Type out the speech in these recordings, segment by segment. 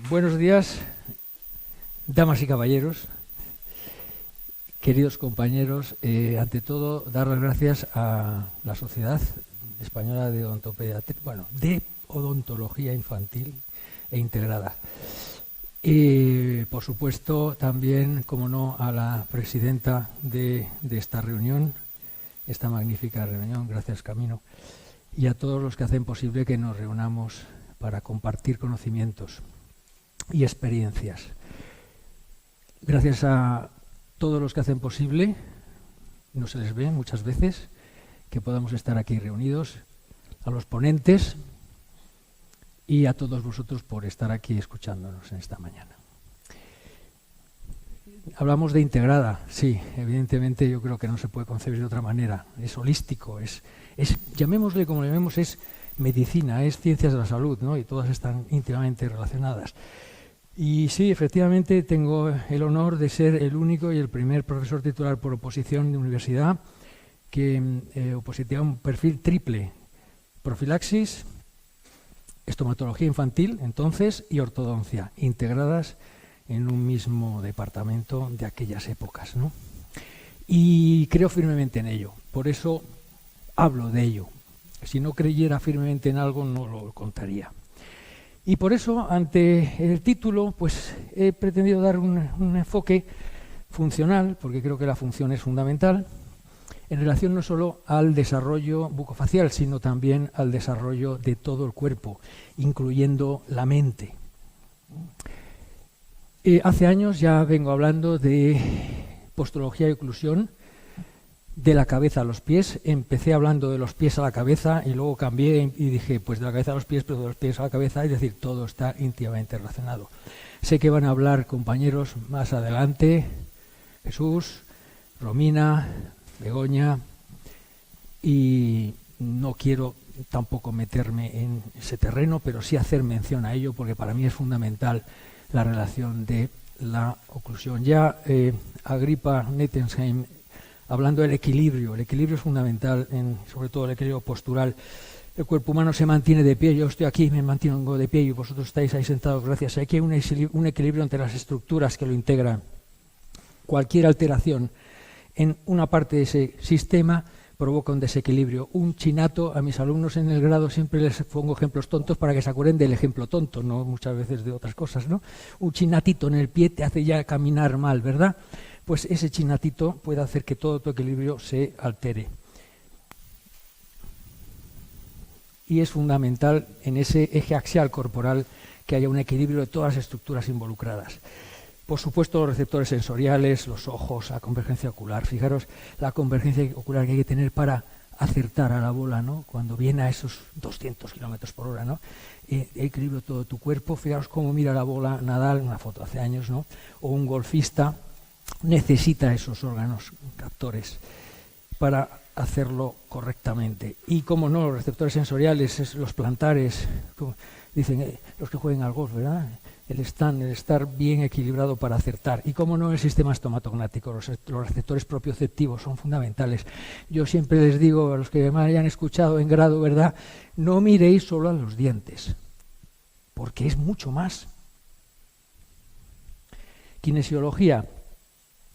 Buenos días, damas y caballeros, queridos compañeros. Ante todo, dar las gracias a la Sociedad Española de de Odontología Infantil e Integrada. Por supuesto, también, como no, a la presidenta de esta reunión, esta magnífica reunión, gracias Camino, y a todos los que hacen posible que nos reunamos para compartir conocimientos y experiencias. Gracias a todos los que hacen posible, no se les ve muchas veces, que podamos estar aquí reunidos, a los ponentes y a todos vosotros por estar aquí escuchándonos en esta mañana. Hablamos de integrada, sí, evidentemente yo creo que no se puede concebir de otra manera, es holístico, es llamémosle como le llamemos, es medicina, es ciencias de la salud, ¿no? Y todas están íntimamente relacionadas. Y sí, efectivamente, tengo el honor de ser el único y el primer profesor titular por oposición de universidad que opositea un perfil triple: profilaxis, estomatología infantil, entonces, y ortodoncia, integradas en un mismo departamento de aquellas épocas, ¿no? Y creo firmemente en ello, por eso hablo de ello. Si no creyera firmemente en algo, no lo contaría. Y por eso, ante el título, pues he pretendido dar un enfoque funcional, porque creo que la función es fundamental, en relación no solo al desarrollo bucofacial, sino también al desarrollo de todo el cuerpo, incluyendo la mente. Hace años ya vengo hablando de postología y oclusión, de la cabeza a los pies. Empecé hablando de los pies a la cabeza y luego cambié y dije, pues de la cabeza a los pies, pero de los pies a la cabeza, es decir, todo está íntimamente relacionado. Sé que van a hablar compañeros más adelante, Jesús, Romina, Begoña, y no quiero tampoco meterme en ese terreno, pero sí hacer mención a ello, porque para mí es fundamental la relación de la oclusión. Ya Agripa Nettesheim, hablando del equilibrio, el equilibrio es fundamental, sobre todo el equilibrio postural. El cuerpo humano se mantiene de pie, yo estoy aquí, me mantengo de pie y vosotros estáis ahí sentados, gracias. Aquí hay un equilibrio entre las estructuras que lo integran. Cualquier alteración en una parte de ese sistema provoca un desequilibrio. Un chinato, a mis alumnos en el grado siempre les pongo ejemplos tontos para que se acuerden del ejemplo tonto, no muchas veces de otras cosas, ¿no? Un chinatito en el pie te hace ya caminar mal, ¿verdad? Pues ese chinatito puede hacer que todo tu equilibrio se altere. Y es fundamental en ese eje axial corporal que haya un equilibrio de todas las estructuras involucradas. Por supuesto, los receptores sensoriales, los ojos, la convergencia ocular. Fijaros la convergencia ocular que hay que tener para acertar a la bola, ¿no? Cuando viene a esos 200 kilómetros por hora, ¿no? Equilibrio todo tu cuerpo. Fijaros cómo mira la bola Nadal, una foto hace años, ¿no? O un golfista necesita esos órganos captores para hacerlo correctamente. Y como no, los receptores sensoriales, los plantares, dicen los que jueguen al golf, ¿verdad? El estar bien equilibrado para acertar. Y como no, el sistema estomatognático, los receptores propioceptivos son fundamentales. Yo siempre les digo a los que me hayan escuchado en grado, ¿verdad? No miréis solo a los dientes, porque es mucho más. Kinesiología.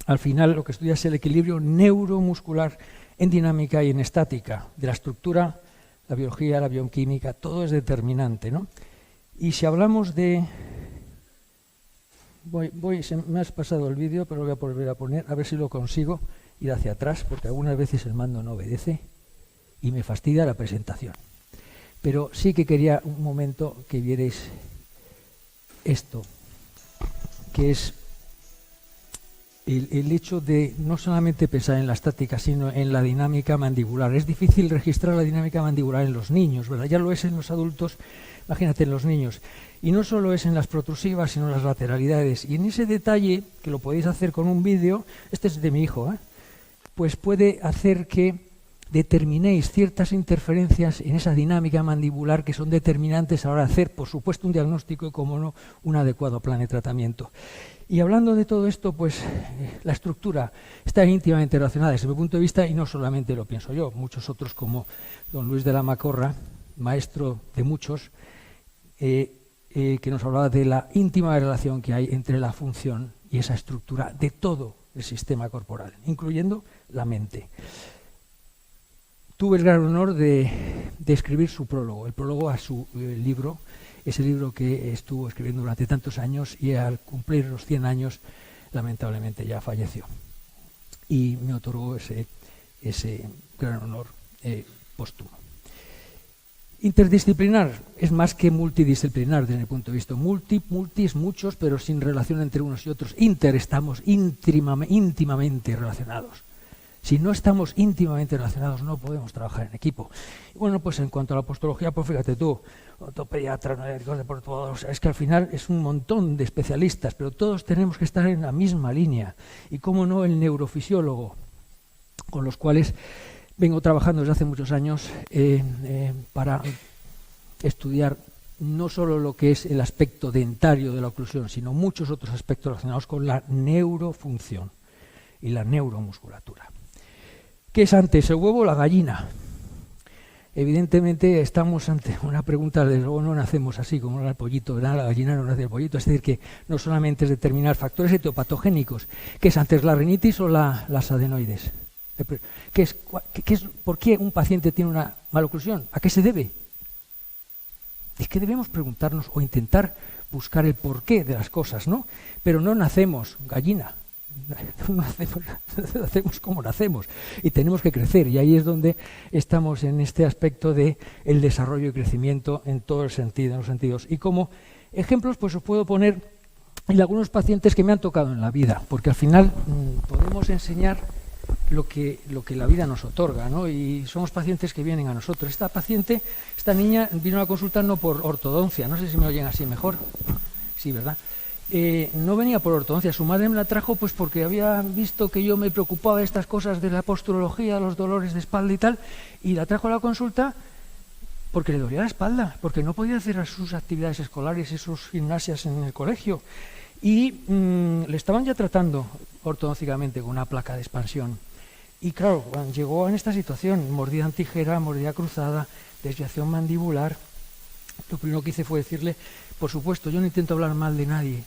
Al final lo que estudia es el equilibrio neuromuscular en dinámica y en estática de la estructura, la biología, la bioquímica, todo es determinante, ¿no? Y si hablamos de... me has pasado el vídeo, pero lo voy a volver a poner, a ver si lo consigo ir hacia atrás, porque algunas veces el mando no obedece y me fastidia la presentación. Pero sí que quería un momento que vierais esto, que es el hecho de no solamente pensar en la estática, sino en la dinámica mandibular. Es difícil registrar la dinámica mandibular en los niños, ¿verdad? Ya lo es en los adultos, imagínate en los niños. Y no solo es en las protrusivas, sino en las lateralidades. Y en ese detalle, que lo podéis hacer con un vídeo, este es de mi hijo, pues puede hacer que determinéis ciertas interferencias en esa dinámica mandibular que son determinantes a la hora de hacer, por supuesto, un diagnóstico y, como no, un adecuado plan de tratamiento. Y hablando de todo esto, pues la estructura está íntimamente relacionada desde mi punto de vista, y no solamente lo pienso yo, muchos otros como don Luis de la Macorra, maestro de muchos, que nos hablaba de la íntima relación que hay entre la función y esa estructura de todo el sistema corporal, incluyendo la mente. Tuve el gran honor de escribir su prólogo, el prólogo a su libro, ese libro que estuvo escribiendo durante tantos años y al cumplir los 100 años, lamentablemente ya falleció. Y me otorgó ese gran honor póstumo. Interdisciplinar es más que multidisciplinar desde mi punto de vista. Multi es muchos, pero sin relación entre unos y otros. Estamos íntimamente relacionados. Si no estamos íntimamente relacionados, no podemos trabajar en equipo. Y bueno, pues en cuanto a la postología, pues fíjate tú, ortopediatras, médicos deportivos, es que al final es un montón de especialistas, pero todos tenemos que estar en la misma línea. Y cómo no, el neurofisiólogo, con los cuales vengo trabajando desde hace muchos años para estudiar no solo lo que es el aspecto dentario de la oclusión, sino muchos otros aspectos relacionados con la neurofunción y la neuromusculatura. ¿Qué es antes, el huevo o la gallina? Evidentemente estamos ante una pregunta, desde luego no nacemos así como el pollito, la gallina no nace el pollito, es decir, que no solamente es determinar factores etiopatogénicos. ¿Qué es antes, la rinitis o las adenoides? ¿Por qué un paciente tiene una maloclusión? ¿A qué se debe? Es que debemos preguntarnos o intentar buscar el porqué de las cosas, ¿no? Pero no nacemos gallina. No hacemos como nacemos y tenemos que crecer, y ahí es donde estamos en este aspecto de el desarrollo y crecimiento en todo el sentido, en los sentidos. Y como ejemplos, pues os puedo poner en algunos pacientes que me han tocado en la vida, porque al final podemos enseñar lo que la vida nos otorga, ¿no? Y somos pacientes que vienen a nosotros. Esta niña vino a la consulta no por ortodoncia, no sé si me oyen así mejor, sí, ¿verdad? No venía por ortodoncia, su madre me la trajo pues porque había visto que yo me preocupaba de estas cosas de la posturología, los dolores de espalda y tal, y la trajo a la consulta porque le dolía la espalda, porque no podía hacer sus actividades escolares y sus gimnasias en el colegio, y le estaban ya tratando ortodóncicamente con una placa de expansión. Y claro, cuando llegó en esta situación, mordida en tijera, mordida cruzada, desviación mandibular, lo primero que hice fue decirle, por supuesto, yo no intento hablar mal de nadie,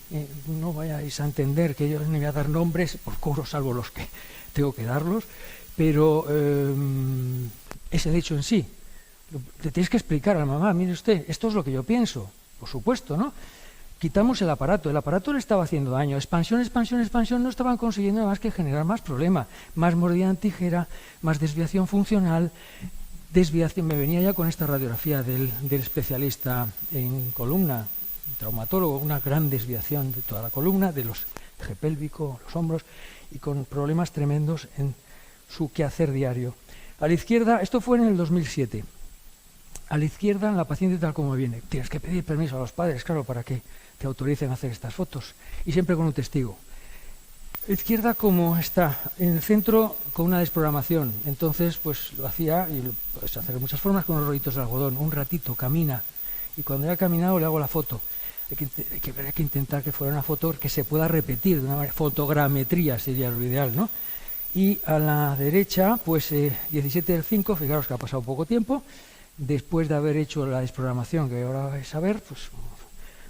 no vayáis a entender que yo no voy a dar nombres, por cobro salvo los que tengo que darlos, pero es el hecho en sí. Le tienes que explicar a la mamá, mire usted, esto es lo que yo pienso, por supuesto, ¿no? Quitamos el aparato le estaba haciendo daño, expansión, no estaban consiguiendo más que generar más problema, más mordida en tijera, más desviación funcional, me venía ya con esta radiografía del especialista en columna, traumatólogo, una gran desviación de toda la columna, de los eje pélvico, los hombros, y con problemas tremendos en su quehacer diario. A la izquierda, esto fue en el 2007, a la izquierda, la paciente tal como viene, tienes que pedir permiso a los padres, claro, para que te autoricen a hacer estas fotos, y siempre con un testigo. A la izquierda, como está, en el centro con una desprogramación, entonces pues lo hacía, y lo puedes hacer de muchas formas, con unos rollitos de algodón, un ratito, camina, y cuando ya ha caminado le hago la foto. Hay que intentar que fuera una foto que se pueda repetir de una manera, fotogrametría sería lo ideal, ¿no? Y a la derecha, pues 17 del 5, fijaros que ha pasado poco tiempo, después de haber hecho la desprogramación que ahora vais a ver,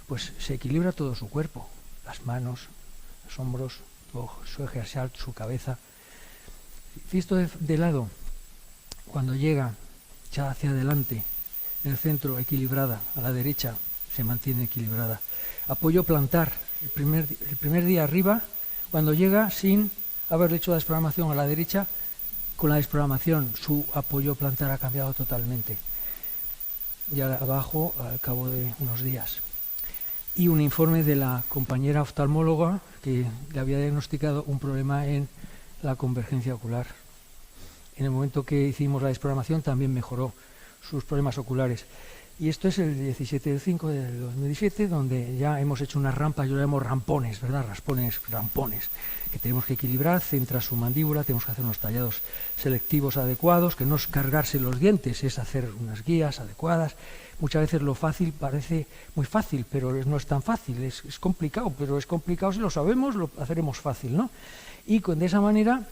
pues se equilibra todo su cuerpo, las manos, los hombros, su eje axial, su cabeza. Visto de lado, cuando llega ya hacia adelante, en el centro equilibrada, a la derecha se mantiene equilibrada. Apoyo plantar, el primer día arriba, cuando llega sin haberle hecho la desprogramación a la derecha, con la desprogramación su apoyo plantar ha cambiado totalmente. Y abajo, al cabo de unos días. Y un informe de la compañera oftalmóloga que le había diagnosticado un problema en la convergencia ocular. En el momento que hicimos la desprogramación también mejoró sus problemas oculares. Y esto es el 17 del 5 del 2017, donde ya hemos hecho unas rampas, yo lo llamo rampones, ¿verdad? Rampones, que tenemos que equilibrar, centra su mandíbula, tenemos que hacer unos tallados selectivos adecuados, que no es cargarse los dientes, es hacer unas guías adecuadas. Muchas veces lo fácil parece muy fácil, pero no es tan fácil, es complicado, pero es complicado si lo sabemos, lo haceremos fácil, ¿no? Y de esa manera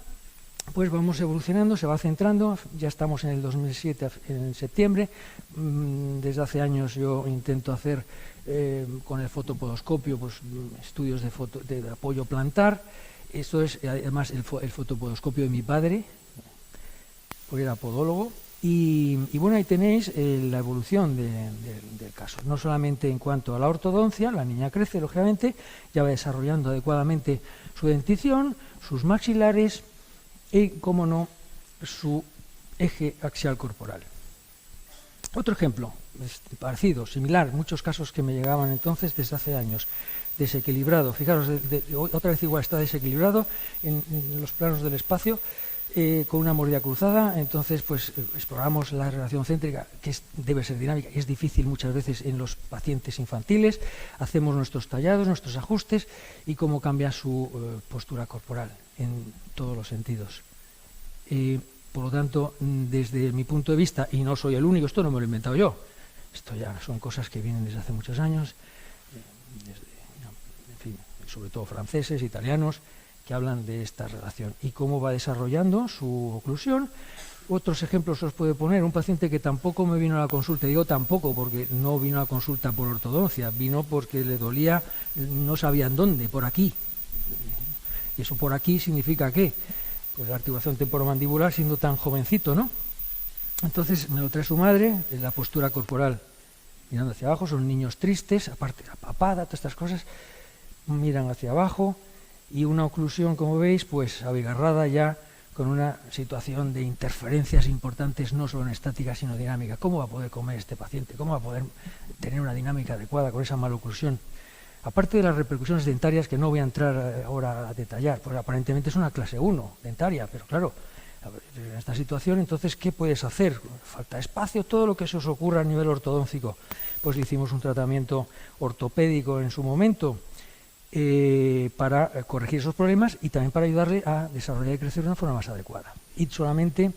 pues vamos evolucionando, se va centrando. Ya estamos en el 2007, en septiembre. Desde hace años yo intento hacer con el fotopodoscopio pues, estudios de apoyo plantar. Esto es además el fotopodoscopio de mi padre, porque era podólogo. Y bueno, ahí tenéis la evolución del caso. No solamente en cuanto a la ortodoncia, la niña crece, lógicamente, ya va desarrollando adecuadamente su dentición, sus maxilares y, como no, su eje axial corporal. Otro ejemplo, parecido, similar, muchos casos que me llegaban entonces desde hace años. Desequilibrado, fijaros, otra vez igual está desequilibrado en los planos del espacio, con una mordida cruzada. Entonces pues exploramos la relación céntrica, que debe ser dinámica, es difícil muchas veces en los pacientes infantiles. Hacemos nuestros tallados, nuestros ajustes y cómo cambia su postura corporal en todos los sentidos. Por lo tanto, desde mi punto de vista, y no soy el único, esto no me lo he inventado yo, esto ya son cosas que vienen desde hace muchos años, en fin, sobre todo franceses, italianos, que hablan de esta relación y cómo va desarrollando su oclusión. Otros ejemplos os puedo poner. Un paciente que tampoco me vino a la consulta, digo tampoco porque no vino a la consulta por ortodoncia, vino porque le dolía, no sabían dónde, por aquí. Y eso por aquí significa ¿qué? Pues la articulación temporomandibular, siendo tan jovencito, ¿no? Entonces me lo trae su madre, en la postura corporal mirando hacia abajo, son niños tristes, aparte de la papada, todas estas cosas, miran hacia abajo. Y una oclusión, como veis, pues abigarrada ya, con una situación de interferencias importantes, no solo en estática, sino dinámica. ¿Cómo va a poder comer este paciente? ¿Cómo va a poder tener una dinámica adecuada con esa maloclusión? Aparte de las repercusiones dentarias, que no voy a entrar ahora a detallar, porque aparentemente es una clase 1 dentaria, pero claro, en esta situación, entonces, ¿qué puedes hacer? Falta espacio, todo lo que se os ocurra a nivel ortodóntico. Pues le hicimos un tratamiento ortopédico en su momento, para corregir esos problemas y también para ayudarle a desarrollar y crecer de una forma más adecuada. Y solamente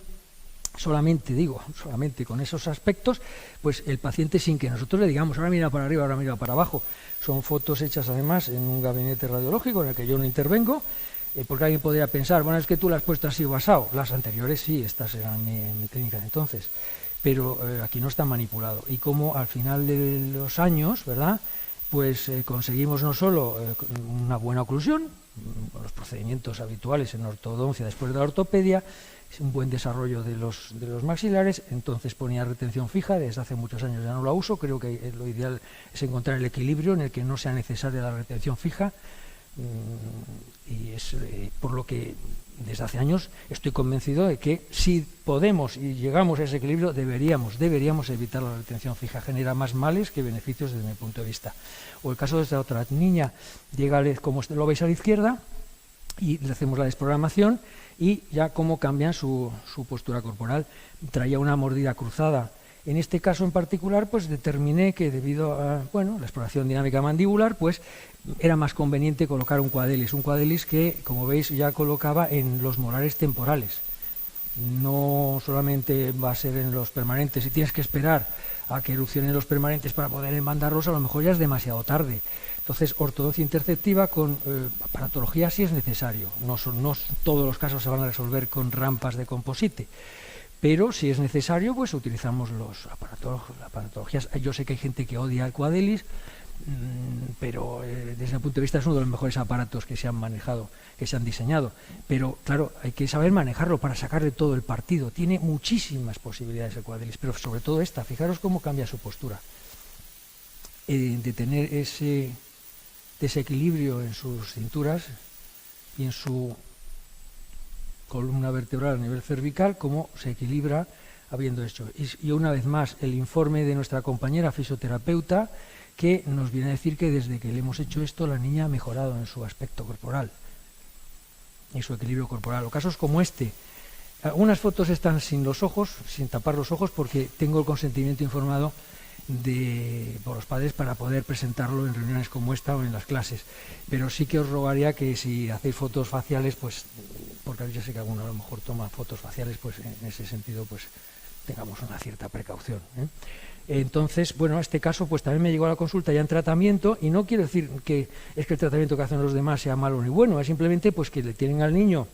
con esos aspectos, pues el paciente, sin que nosotros le digamos ahora mira para arriba, ahora mira para abajo, son fotos hechas además en un gabinete radiológico en el que yo no intervengo, porque alguien podría pensar, bueno, es que tú las has puesto así o asado. Las anteriores sí, estas eran mi técnica de entonces, pero aquí no está manipulado. Y como al final de los años, ¿verdad?, pues conseguimos no solo una buena oclusión, los procedimientos habituales en ortodoncia después de la ortopedia, un buen desarrollo de los maxilares. Entonces ponía retención fija, desde hace muchos años ya no la uso. Creo que lo ideal es encontrar el equilibrio en el que no sea necesaria la retención fija, y es por lo que desde hace años estoy convencido de que si podemos y llegamos a ese equilibrio deberíamos evitar la retención fija. Genera más males que beneficios desde mi punto de vista. O el caso de esta otra niña, llega, como lo veis a la izquierda, y le hacemos la desprogramación y ya cómo cambian su postura corporal. Traía una mordida cruzada. En este caso en particular, pues determiné que debido a la exploración dinámica mandibular, pues era más conveniente colocar un cuadelis que, como veis, ya colocaba en los molares temporales. No solamente va a ser en los permanentes. Si tienes que esperar a que erupcionen los permanentes para poder enbandarlos, a lo mejor ya es demasiado tarde. Entonces, ortodoncia interceptiva con aparatología sí es necesario. No todos los casos se van a resolver con rampas de composite, pero si es necesario, pues utilizamos las aparatologías. Yo sé que hay gente que odia el cuadelis, pero desde mi punto de vista es uno de los mejores aparatos que se han manejado, que se han diseñado. Pero claro, hay que saber manejarlo para sacarle todo el partido. Tiene muchísimas posibilidades el cuadelis, pero sobre todo esta. Fijaros cómo cambia su postura. De tener ese desequilibrio en sus cinturas y en su columna vertebral a nivel cervical, cómo se equilibra habiendo hecho. Y una vez más, el informe de nuestra compañera fisioterapeuta, que nos viene a decir que desde que le hemos hecho esto, la niña ha mejorado en su aspecto corporal y su equilibrio corporal. O casos como este. Algunas fotos están sin los ojos, sin tapar los ojos, porque tengo el consentimiento informado por los padres para poder presentarlo en reuniones como esta o en las clases. Pero sí que os rogaría que si hacéis fotos faciales, pues, porque yo sé que alguno a lo mejor toma fotos faciales, pues en ese sentido pues tengamos una cierta precaución, ¿eh? Entonces, este caso pues también me llegó a la consulta ya en tratamiento, y no quiero decir que es que el tratamiento que hacen los demás sea malo ni bueno, es simplemente pues que le tienen al niño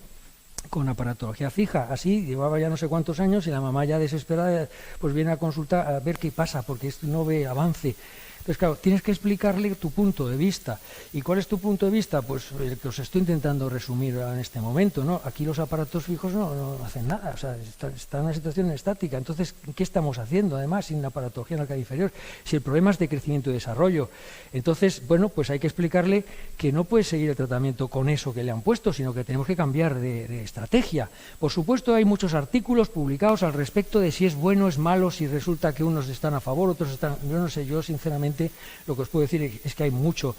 con aparatología fija. Así llevaba ya no sé cuántos años y la mamá ya desesperada pues viene a consultar a ver qué pasa, porque esto no ve avance. Entonces, claro, tienes que explicarle tu punto de vista. ¿Y cuál es tu punto de vista? Pues el que os estoy intentando resumir en este momento, ¿no? Aquí los aparatos fijos no hacen nada, o sea, están en una situación estática. Entonces, ¿qué estamos haciendo, además, sin aparatología en la arcadia inferior? Si el problema es de crecimiento y desarrollo. Entonces, bueno, pues hay que explicarle que no puede seguir el tratamiento con eso que le han puesto, sino que tenemos que cambiar de estrategia. Por supuesto, hay muchos artículos publicados al respecto de si es bueno, es malo, si resulta que unos están a favor, otros están... Yo no sé, yo sinceramente lo que os puedo decir es que hay mucho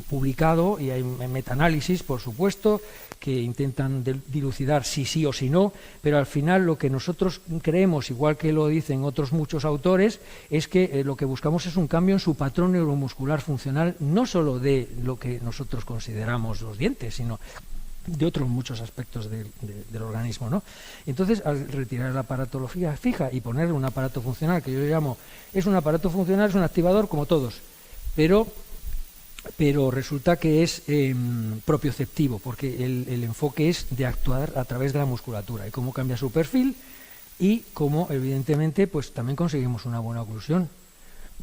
publicado y hay metaanálisis, por supuesto, que intentan dilucidar si sí o si no, pero al final lo que nosotros creemos, igual que lo dicen otros muchos autores, es que lo que buscamos es un cambio en su patrón neuromuscular funcional, no solo de lo que nosotros consideramos los dientes, sino de otros muchos aspectos del organismo, ¿no? Entonces, al retirar la aparatología fija y ponerle un aparato funcional, que yo llamo, es un aparato funcional, es un activador como todos, pero resulta que es propioceptivo, porque el enfoque es de actuar a través de la musculatura y cómo cambia su perfil y cómo, evidentemente, pues también conseguimos una buena oclusión.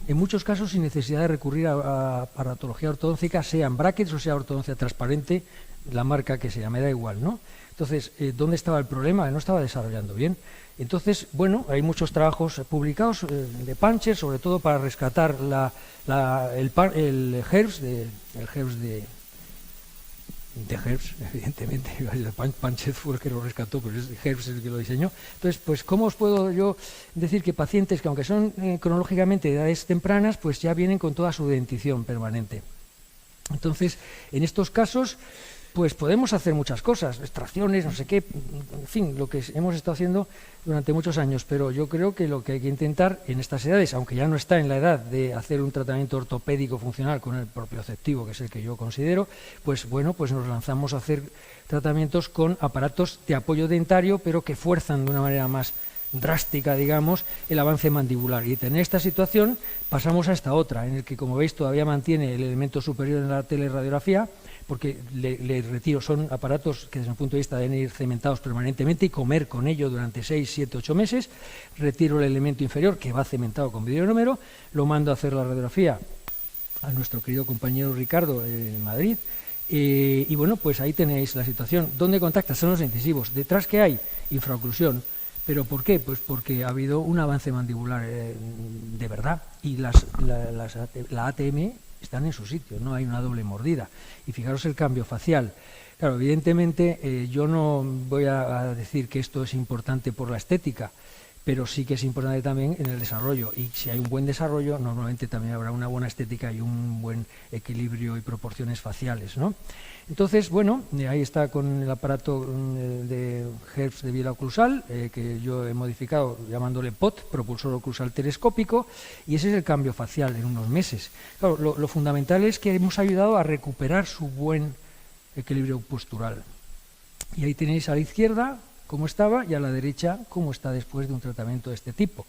En muchos casos sin necesidad de recurrir a aparatología ortodóntica, sea en brackets o sea ortodoncia transparente, la marca que sea, me da igual, ¿no? Entonces, ¿dónde estaba el problema? No estaba desarrollando bien. Entonces, bueno, hay muchos trabajos publicados de Pancher, sobre todo para rescatar el HERPS de HERPS, evidentemente. Pancher fue el que lo rescató, pero es HERPS el que lo diseñó. Entonces, pues, ¿cómo os puedo yo decir que pacientes que, aunque son cronológicamente de edades tempranas, pues ya vienen con toda su dentición permanente? Entonces, en estos casos, pues podemos hacer muchas cosas, extracciones, no sé qué, en fin, lo que hemos estado haciendo durante muchos años, pero yo creo que lo que hay que intentar en estas edades, aunque ya no está en la edad de hacer un tratamiento ortopédico funcional con el propioceptivo, que es el que yo considero, pues bueno, pues nos lanzamos a hacer tratamientos con aparatos de apoyo dentario, pero que fuerzan de una manera más drástica, digamos, el avance mandibular. Y en esta situación pasamos a esta otra, en el que, como veis, todavía mantiene el elemento superior en la teleradiografía, porque le retiro, son aparatos que desde mi punto de vista deben ir cementados permanentemente y comer con ello durante 6, 7, 8 meses, retiro el elemento inferior que va cementado con videonúmero, lo mando a hacer la radiografía a nuestro querido compañero Ricardo en Madrid, y bueno, pues ahí tenéis la situación. ¿Dónde contacta? Son los incisivos. Detrás, ¿qué hay? Infraoclusión. ¿Pero por qué? Pues porque ha habido un avance mandibular de verdad y la ATM están en su sitio, no hay una doble mordida. Y fijaros el cambio facial. Claro, evidentemente yo no voy a decir que esto es importante por la estética, pero sí que es importante también en el desarrollo. Y si hay un buen desarrollo, normalmente también habrá una buena estética y un buen equilibrio y proporciones faciales, ¿no? Entonces, bueno, ahí está con el aparato de HERPS de vía oclusal, que yo he modificado llamándole POT, propulsor oclusal telescópico, y ese es el cambio facial en unos meses. Claro, lo fundamental es que hemos ayudado a recuperar su buen equilibrio postural. Y ahí tenéis a la izquierda cómo estaba y a la derecha cómo está después de un tratamiento de este tipo.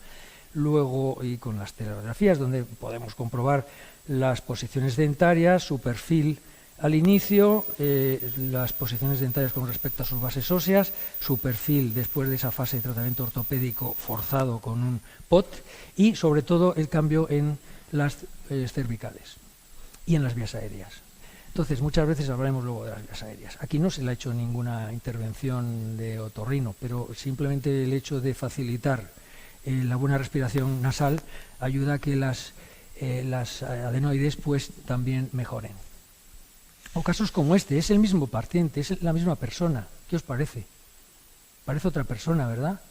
Luego, y con las teleradiografías, donde podemos comprobar las posiciones dentarias, su perfil al inicio, las posiciones dentarias con respecto a sus bases óseas, su perfil después de esa fase de tratamiento ortopédico forzado con un POT y, sobre todo, el cambio en las cervicales y en las vías aéreas. Entonces, muchas veces hablaremos luego de las vías aéreas. Aquí no se le ha hecho ninguna intervención de otorrino, pero simplemente el hecho de facilitar la buena respiración nasal ayuda a que las adenoides pues también mejoren. O casos como este, es el mismo paciente, es la misma persona. ¿Qué os parece? Parece otra persona, ¿verdad?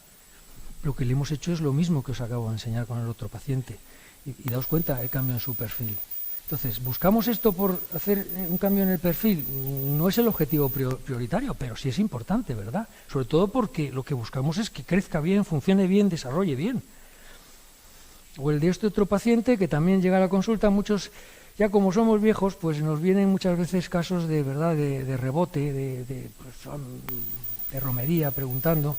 Lo que le hemos hecho es lo mismo que os acabo de enseñar con el otro paciente. Y daos cuenta el cambio en su perfil. Entonces, ¿buscamos esto por hacer un cambio en el perfil? No es el objetivo prioritario, pero sí es importante, ¿verdad? Sobre todo porque lo que buscamos es que crezca bien, funcione bien, desarrolle bien. O el de este otro paciente que también llega a la consulta, muchos, ya como somos viejos, pues nos vienen muchas veces casos de verdad, de rebote, de romería, preguntando.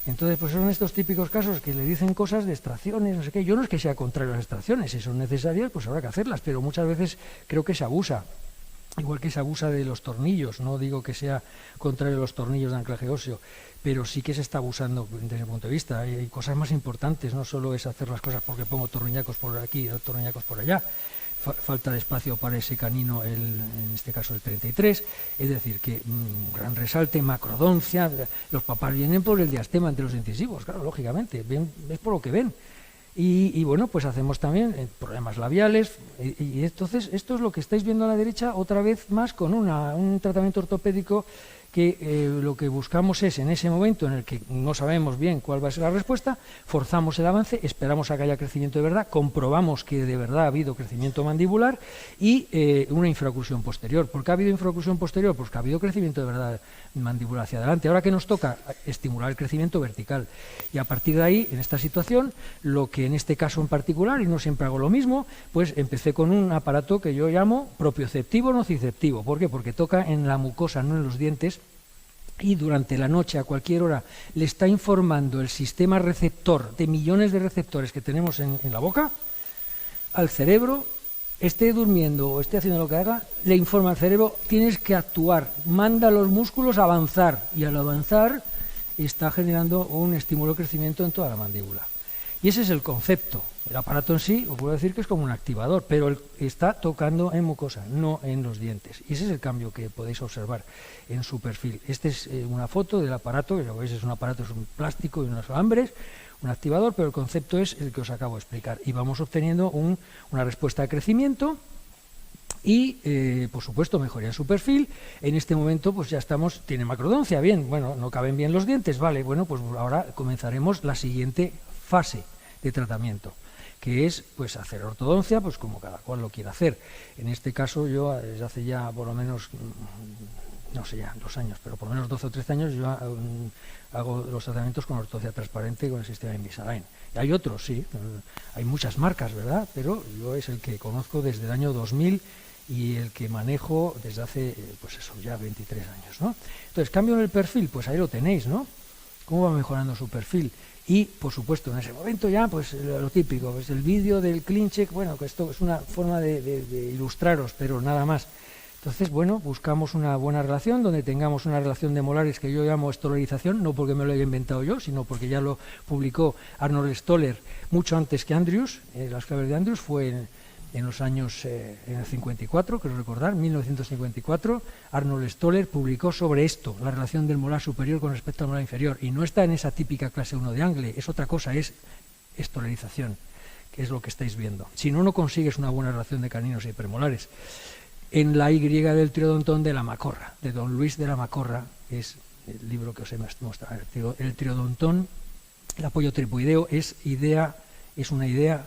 Entonces, pues son estos típicos casos que le dicen cosas de extracciones, no sé qué. Yo no es que sea contrario a las extracciones, si son necesarias, pues habrá que hacerlas, pero muchas veces creo que se abusa. igual que se abusa de los tornillos, no digo que sea contrario a los tornillos de anclaje óseo, pero sí que se está abusando desde mi punto de vista. Hay cosas más importantes, no solo es hacer las cosas porque pongo torniñacos por aquí y torniñacos por allá. Falta de espacio para ese canino, en este caso el 33, es decir, que gran resalte, macrodoncia, los papás vienen por el diastema entre los incisivos, claro, lógicamente, es por lo que ven. Y bueno, pues hacemos también problemas labiales, y entonces esto es lo que estáis viendo a la derecha, otra vez más con un tratamiento ortopédico que lo que buscamos es, en ese momento en el que no sabemos bien cuál va a ser la respuesta, forzamos el avance, esperamos a que haya crecimiento de verdad, comprobamos que de verdad ha habido crecimiento mandibular y una infracursión posterior. ¿Por qué ha habido infracursión posterior? Pues que ha habido crecimiento de verdad mandibular hacia adelante. Ahora que nos toca estimular el crecimiento vertical. Y a partir de ahí, en esta situación, lo que en este caso en particular, y no siempre hago lo mismo, pues empecé con un aparato que yo llamo propioceptivo nociceptivo. ¿Por qué? Porque toca en la mucosa, no en los dientes, y durante la noche, a cualquier hora, le está informando el sistema receptor de millones de receptores que tenemos en la boca al cerebro, esté durmiendo o esté haciendo lo que haga, le informa al cerebro, tienes que actuar, manda a los músculos a avanzar, y al avanzar está generando un estímulo de crecimiento en toda la mandíbula. Y ese es el concepto. El aparato en sí, os puedo decir que es como un activador, pero está tocando en mucosa, no en los dientes. Y ese es el cambio que podéis observar en su perfil. Esta es una foto del aparato, que lo veis, es un aparato, es un plástico y unos alambres, un activador, pero el concepto es el que os acabo de explicar. Y vamos obteniendo una respuesta de crecimiento y, por supuesto, mejoría en su perfil. En este momento, pues ya estamos, tiene macrodoncia, bien, bueno, no caben bien los dientes, vale, bueno, pues ahora comenzaremos la siguiente fase de tratamiento, que es pues hacer ortodoncia, pues como cada cual lo quiera hacer. En este caso yo desde hace ya por lo menos, no sé ya, 2 años, pero por lo menos 12 o 13 años yo hago los tratamientos con ortodoncia transparente con el sistema Invisalign. Y hay otros, sí, hay muchas marcas, ¿verdad? Pero yo es el que conozco desde el año 2000 y el que manejo desde hace, pues eso, ya 23 años, ¿no? Entonces, cambio en el perfil, pues ahí lo tenéis, ¿no? Cómo va mejorando su perfil. Y, por supuesto, en ese momento ya, pues lo típico, pues el vídeo del CleanCheck, bueno, que esto es una forma de ilustraros, pero nada más. Entonces, bueno, buscamos una buena relación, donde tengamos una relación de molares que yo llamo estolarización, no porque me lo haya inventado yo, sino porque ya lo publicó Arnold Stoller mucho antes que Andrews. Las claves de Andrews fue en los años, en el 54, quiero recordar, 1954, Arnold Stoller publicó sobre esto, la relación del molar superior con respecto al molar inferior, y no está en esa típica clase 1 de Angle, es otra cosa, es estolarización, que es lo que estáis viendo. Si no, no consigues una buena relación de caninos y premolares. En la Y del triodontón de la Macorra, de don Luis de la Macorra, es el libro que os he mostrado. El triodontón, el apoyo tripoideo, es una idea.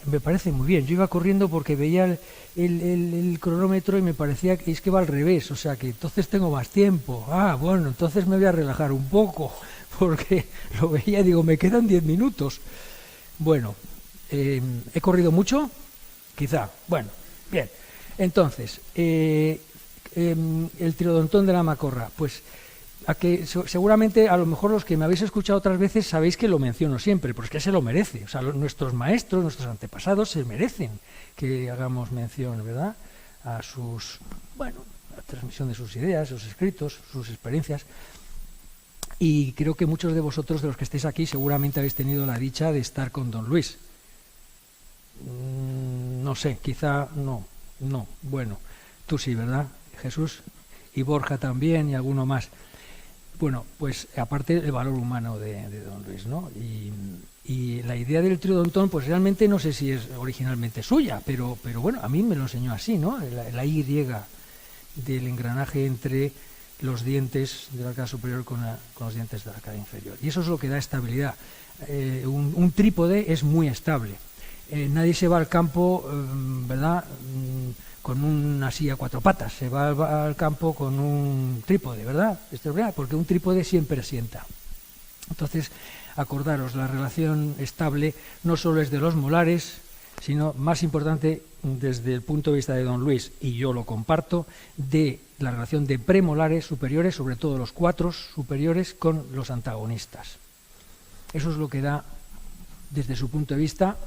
Me parece muy bien. Yo iba corriendo porque veía el cronómetro y me parecía que es que va al revés, o sea que entonces tengo más tiempo. Bueno, entonces me voy a relajar un poco, porque lo veía y digo, me quedan 10 minutos. Bueno, ¿he corrido mucho? Quizá. Bueno, bien. Entonces, el triodontón de la Macorra, pues seguramente a lo mejor los que me habéis escuchado otras veces sabéis que lo menciono siempre, porque es que se lo merece. O sea, nuestros maestros, nuestros antepasados se merecen que hagamos mención, ¿verdad?, a la transmisión de sus ideas, sus escritos, sus experiencias. Y creo que muchos de vosotros, de los que estéis aquí, seguramente habéis tenido la dicha de estar con don Luis. No sé, quizá no, bueno, tú sí, ¿verdad, Jesús? Y Borja también, y alguno más. Bueno, pues aparte el valor humano de don Luis, ¿no? Y la idea del triodontón, pues realmente no sé si es originalmente suya, pero bueno, a mí me lo enseñó así, ¿no? La Y del engranaje entre los dientes de la arcada superior con los dientes de la arcada inferior. Y eso es lo que da estabilidad. Un trípode es muy estable. Nadie se va al campo, ¿verdad?, con una silla a 4 patas, se va al campo con un trípode, ¿verdad? Esto es verdad, porque un trípode siempre asienta. Entonces, acordaros, la relación estable no solo es de los molares, sino, más importante, desde el punto de vista de don Luis, y yo lo comparto, de la relación de premolares superiores, sobre todo los 4 superiores, con los antagonistas. Eso es lo que da, desde su punto de vista,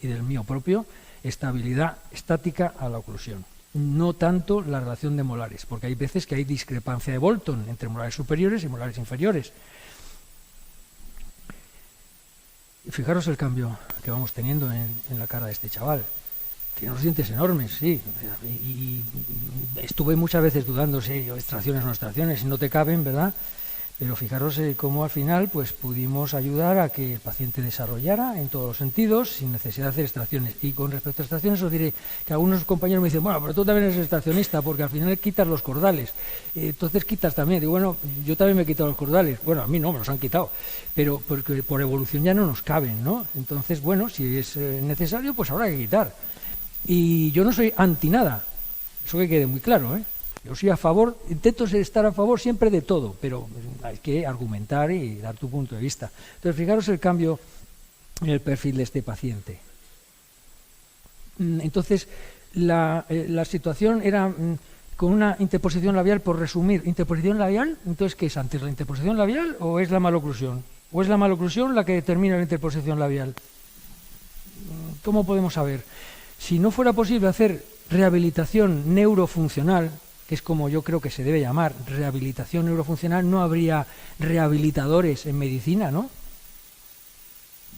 y del mío propio, estabilidad estática a la oclusión. no tanto la relación de molares, porque hay veces que hay discrepancia de Bolton entre molares superiores y molares inferiores. Y fijaros el cambio que vamos teniendo en la cara de este chaval. Tiene unos dientes enormes, sí, y estuve muchas veces dudando si extracciones o no extracciones, si no te caben, ¿verdad? Pero fijaros cómo al final pues pudimos ayudar a que el paciente desarrollara en todos los sentidos sin necesidad de hacer extracciones. Y con respecto a extracciones os diré que algunos compañeros me dicen, bueno, pero tú también eres extraccionista porque al final quitas los cordales, entonces quitas también. Digo, bueno, yo también me he quitado los cordales. Bueno, a mí no, me los han quitado, pero porque por evolución ya no nos caben, ¿no? Entonces, bueno, si es necesario, pues habrá que quitar. Y yo no soy anti nada, eso que quede muy claro, ¿eh? Yo soy a favor, intento estar a favor siempre de todo, pero hay que argumentar y dar tu punto de vista. Entonces, fijaros el cambio en el perfil de este paciente. Entonces, la situación era con una interposición labial, por resumir, interposición labial, entonces, ¿qué es antes, la interposición labial o es la maloclusión? ¿O es la maloclusión la que determina la interposición labial? ¿Cómo podemos saber? Si no fuera posible hacer rehabilitación neurofuncional, que es como yo creo que se debe llamar, rehabilitación neurofuncional, no habría rehabilitadores en medicina, ¿no?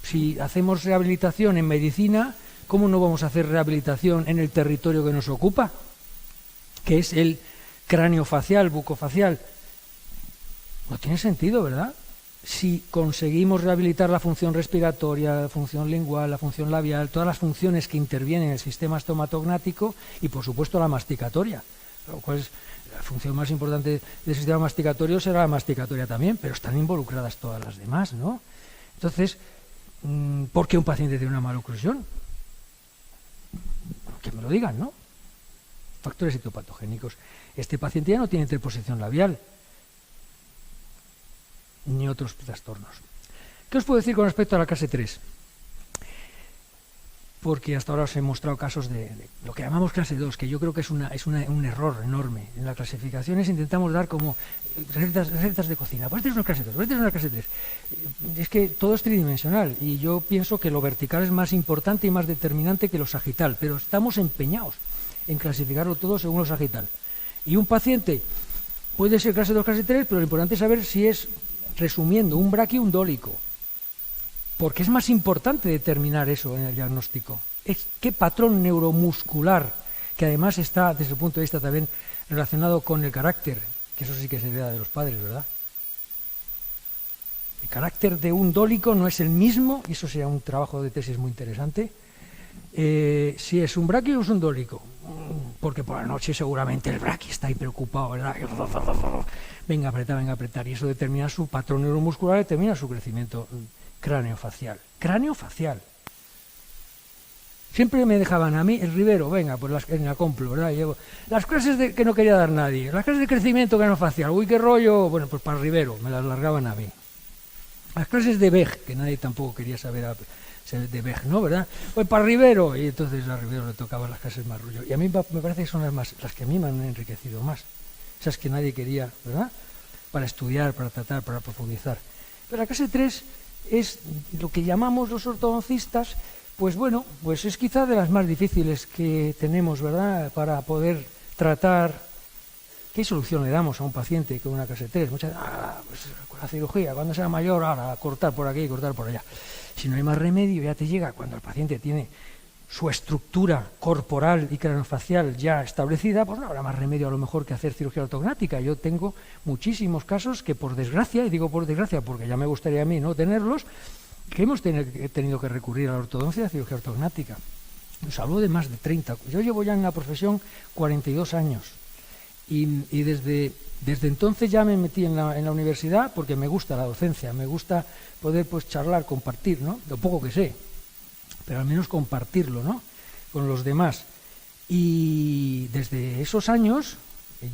Si hacemos rehabilitación en medicina, ¿cómo no vamos a hacer rehabilitación en el territorio que nos ocupa? Que es el craneofacial, bucofacial. No tiene sentido, ¿verdad? Si conseguimos rehabilitar la función respiratoria, la función lingual, la función labial, todas las funciones que intervienen en el sistema estomatognático y, por supuesto, la masticatoria. ¿Cuál es la función más importante del sistema masticatorio? Será la masticatoria también, pero están involucradas todas las demás, ¿no? Entonces, ¿por qué un paciente tiene una maloclusión? Que me lo digan, ¿no? Factores citopatogénicos. Este paciente ya no tiene interposición labial, ni otros trastornos. ¿Qué os puedo decir con respecto a la clase 3? Porque hasta ahora os he mostrado casos de lo que llamamos clase 2, que yo creo que es un error enorme. En las clasificaciones intentamos dar como recetas de cocina. Pues este es una clase 2, pues este es una clase 3. Es que todo es tridimensional y yo pienso que lo vertical es más importante y más determinante que lo sagital, pero estamos empeñados en clasificarlo todo según lo sagital. Y un paciente puede ser clase 2, clase 3, pero lo importante es saber si es, resumiendo, un braquio o un dólico. Porque es más importante determinar eso en el diagnóstico. Es qué patrón neuromuscular, que además está, desde el punto de vista también relacionado con el carácter, que eso sí que se hereda de los padres, ¿verdad? El carácter de un dólico no es el mismo, y eso sería un trabajo de tesis muy interesante, si es un braquio o es un dólico. Porque por la noche seguramente el braquio está ahí preocupado, ¿verdad? Venga a apretar, y eso determina su patrón neuromuscular, determina su crecimiento craneofacial. Craneofacial. Siempre me dejaban a mí el Rivero, venga, pues en la complo, ¿verdad? Llevo las clases que no quería dar nadie, las clases de crecimiento craneofacial, uy, qué rollo, bueno, pues para el Rivero, me las largaban a mí. Las clases de Beg, que nadie tampoco quería saber de Beg, ¿no? ¿Verdad? Pues para Rivero, y entonces a Rivero le tocaban las clases más rollo. Y a mí me parece que son las que a mí me han enriquecido más, esas que nadie quería, ¿verdad? Para estudiar, para tratar, para profundizar. Pero la clase 3 es lo que llamamos los ortodoncistas, pues bueno, pues es quizá de las más difíciles que tenemos, ¿verdad?, para poder tratar. ¿Qué solución le damos a un paciente con una clase 3? Muchas pues con la cirugía, cuando sea mayor, ahora cortar por aquí y cortar por allá. Si no hay más remedio, ya te llega cuando el paciente tiene su estructura corporal y craneofacial ya establecida, pues no habrá más remedio a lo mejor que hacer cirugía ortognática. Yo tengo muchísimos casos que, por desgracia, y digo por desgracia porque ya me gustaría a mí no tenerlos, que hemos tenido que recurrir a la ortodoncia, a cirugía ortognática. Os hablo de más de 30. Yo llevo ya en la profesión 42 años y desde entonces ya me metí en la universidad porque me gusta la docencia, me gusta poder pues charlar, compartir, ¿no?, lo poco que sé, pero al menos compartirlo, ¿no?, con los demás. Y desde esos años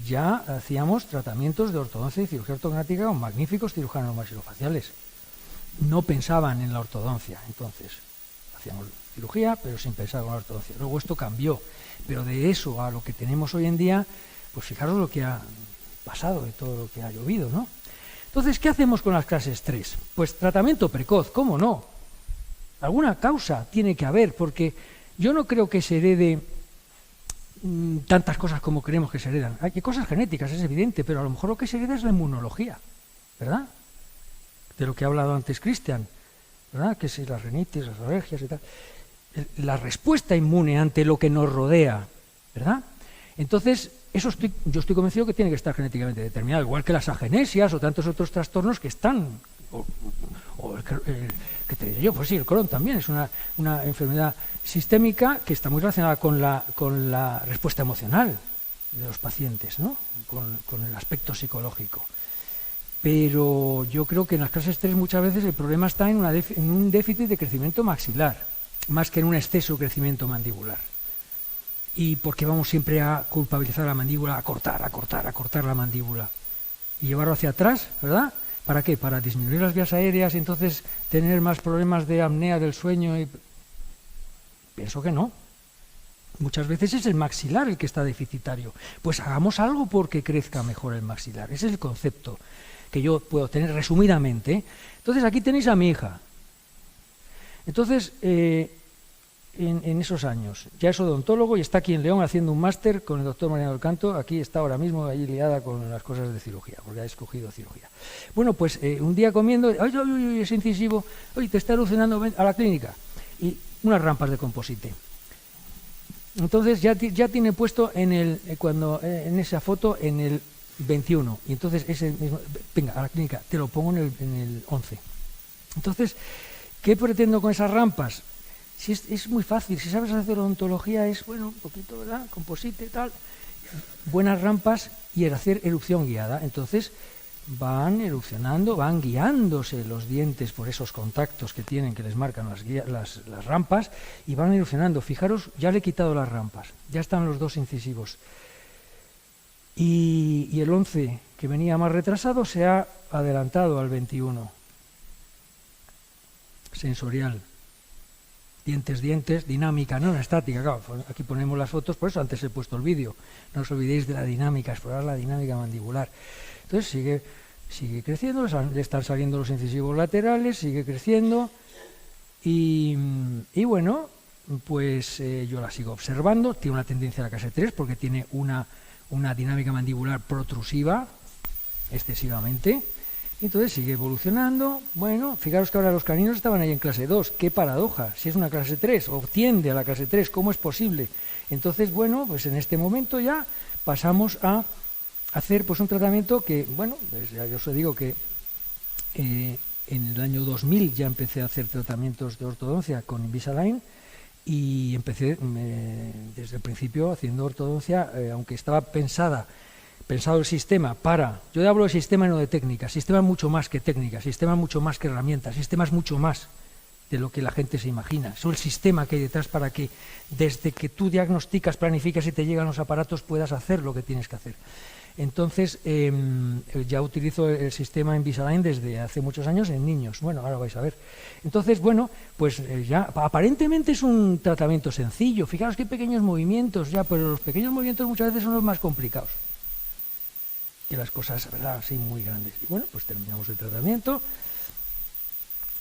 ya hacíamos tratamientos de ortodoncia y cirugía ortognática con magníficos cirujanos maxilofaciales. No pensaban en la ortodoncia, entonces hacíamos cirugía, pero sin pensar en la ortodoncia. Luego esto cambió, pero de eso a lo que tenemos hoy en día, pues fijaros lo que ha pasado, de todo lo que ha llovido, ¿no? Entonces, ¿qué hacemos con las clases 3? Pues tratamiento precoz, ¿cómo no? Alguna causa tiene que haber, porque yo no creo que se herede tantas cosas como creemos que se heredan. Hay cosas genéticas, es evidente, pero a lo mejor lo que se hereda es la inmunología, ¿verdad? De lo que ha hablado antes Cristian, ¿verdad? Que si las rinitis, las alergias y tal. La respuesta inmune ante lo que nos rodea, ¿verdad? Entonces, yo estoy convencido que tiene que estar genéticamente determinado, igual que las agenesias o tantos otros trastornos que están, o que te diré yo, pues sí, el Crohn también es una enfermedad sistémica que está muy relacionada con la respuesta emocional de los pacientes, ¿no? Con el aspecto psicológico. Pero yo creo que en las clases 3 muchas veces el problema está en un déficit de crecimiento maxilar, más que en un exceso de crecimiento mandibular. ¿Y por qué vamos siempre a culpabilizar a la mandíbula, a cortar la mandíbula y llevarlo hacia atrás, ¿verdad? ¿Para qué? Para disminuir las vías aéreas y entonces tener más problemas de apnea del sueño. Pienso que no. Muchas veces es el maxilar el que está deficitario. Pues hagamos algo porque crezca mejor el maxilar. Ese es el concepto que yo puedo tener resumidamente. Entonces aquí tenéis a mi hija. Entonces, en esos años, ya es odontólogo y está aquí en León haciendo un máster con el doctor Mariano del Canto. Aquí está ahora mismo ahí liada con las cosas de cirugía, porque ha escogido cirugía. Bueno, pues un día comiendo, ¡ay, es incisivo! ¡Ay, te está alucinando! Ven a la clínica! Y unas rampas de composite. Entonces ya tiene puesto en esa foto en el 21. Y entonces ese mismo, venga, a la clínica, te lo pongo en el 11. Entonces, ¿qué pretendo con esas rampas? Si es muy fácil, si sabes hacer odontología es, bueno, un poquito, ¿verdad? Composite, tal, buenas rampas y el hacer erupción guiada. Entonces van erupcionando, van guiándose los dientes por esos contactos que tienen, que les marcan las rampas, y van erupcionando. Fijaros, ya le he quitado las rampas, ya están los dos incisivos. Y el 11, que venía más retrasado, se ha adelantado al 21. Sensorial. Dientes, dinámica, no estática, claro, aquí ponemos las fotos, por eso antes he puesto el vídeo, no os olvidéis de la dinámica, explorar la dinámica mandibular. Entonces sigue creciendo, le están saliendo los incisivos laterales, sigue creciendo, y bueno, pues yo la sigo observando, tiene una tendencia a la clase 3 porque tiene una dinámica mandibular protrusiva, excesivamente. Entonces sigue evolucionando. Bueno, fijaros que ahora los caninos estaban ahí en clase 2. ¡Qué paradoja! Si es una clase 3, o tiende a la clase 3, ¿cómo es posible? Entonces, bueno, pues en este momento ya pasamos a hacer pues un tratamiento que, bueno, pues ya yo os digo que en el año 2000 ya empecé a hacer tratamientos de ortodoncia con Invisalign y empecé desde el principio haciendo ortodoncia, aunque estaba pensado el sistema yo hablo de sistema y no de técnica, sistema es mucho más que técnica, sistema es mucho más que herramientas, sistema es mucho más de lo que la gente se imagina, es el sistema que hay detrás para que desde que tú diagnosticas, planificas y te llegan los aparatos puedas hacer lo que tienes que hacer. Entonces ya utilizo el sistema Invisalign desde hace muchos años en niños, bueno, ahora vais a ver. Entonces, bueno, pues ya aparentemente es un tratamiento sencillo, fijaros qué pequeños movimientos ya, pero los pequeños movimientos muchas veces son los más complicados que las cosas, ¿verdad?, así muy grandes. Y bueno, pues terminamos el tratamiento.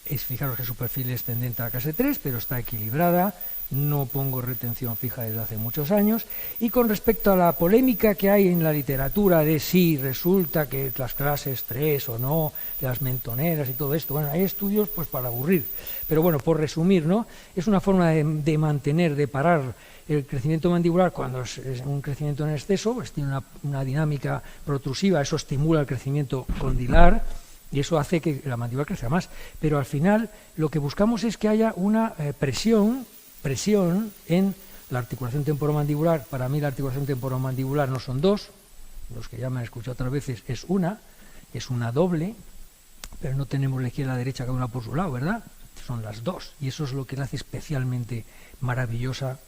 Fijaros que su perfil es tendente a la clase 3, pero está equilibrada, no pongo retención fija desde hace muchos años. Y con respecto a la polémica que hay en la literatura de si resulta que las clases 3 o no, las mentoneras y todo esto, bueno, hay estudios pues para aburrir. Pero bueno, por resumir, ¿no?, es una forma de mantener, de parar el crecimiento mandibular cuando es un crecimiento en exceso, pues tiene una dinámica protrusiva, eso estimula el crecimiento condilar y eso hace que la mandíbula crezca más. Pero al final lo que buscamos es que haya una presión en la articulación temporomandibular. Para mí la articulación temporomandibular no son dos, los que ya me han escuchado otras veces es una doble, pero no tenemos la izquierda y la derecha cada una por su lado, ¿verdad? Son las dos, y eso es lo que la hace especialmente maravillosa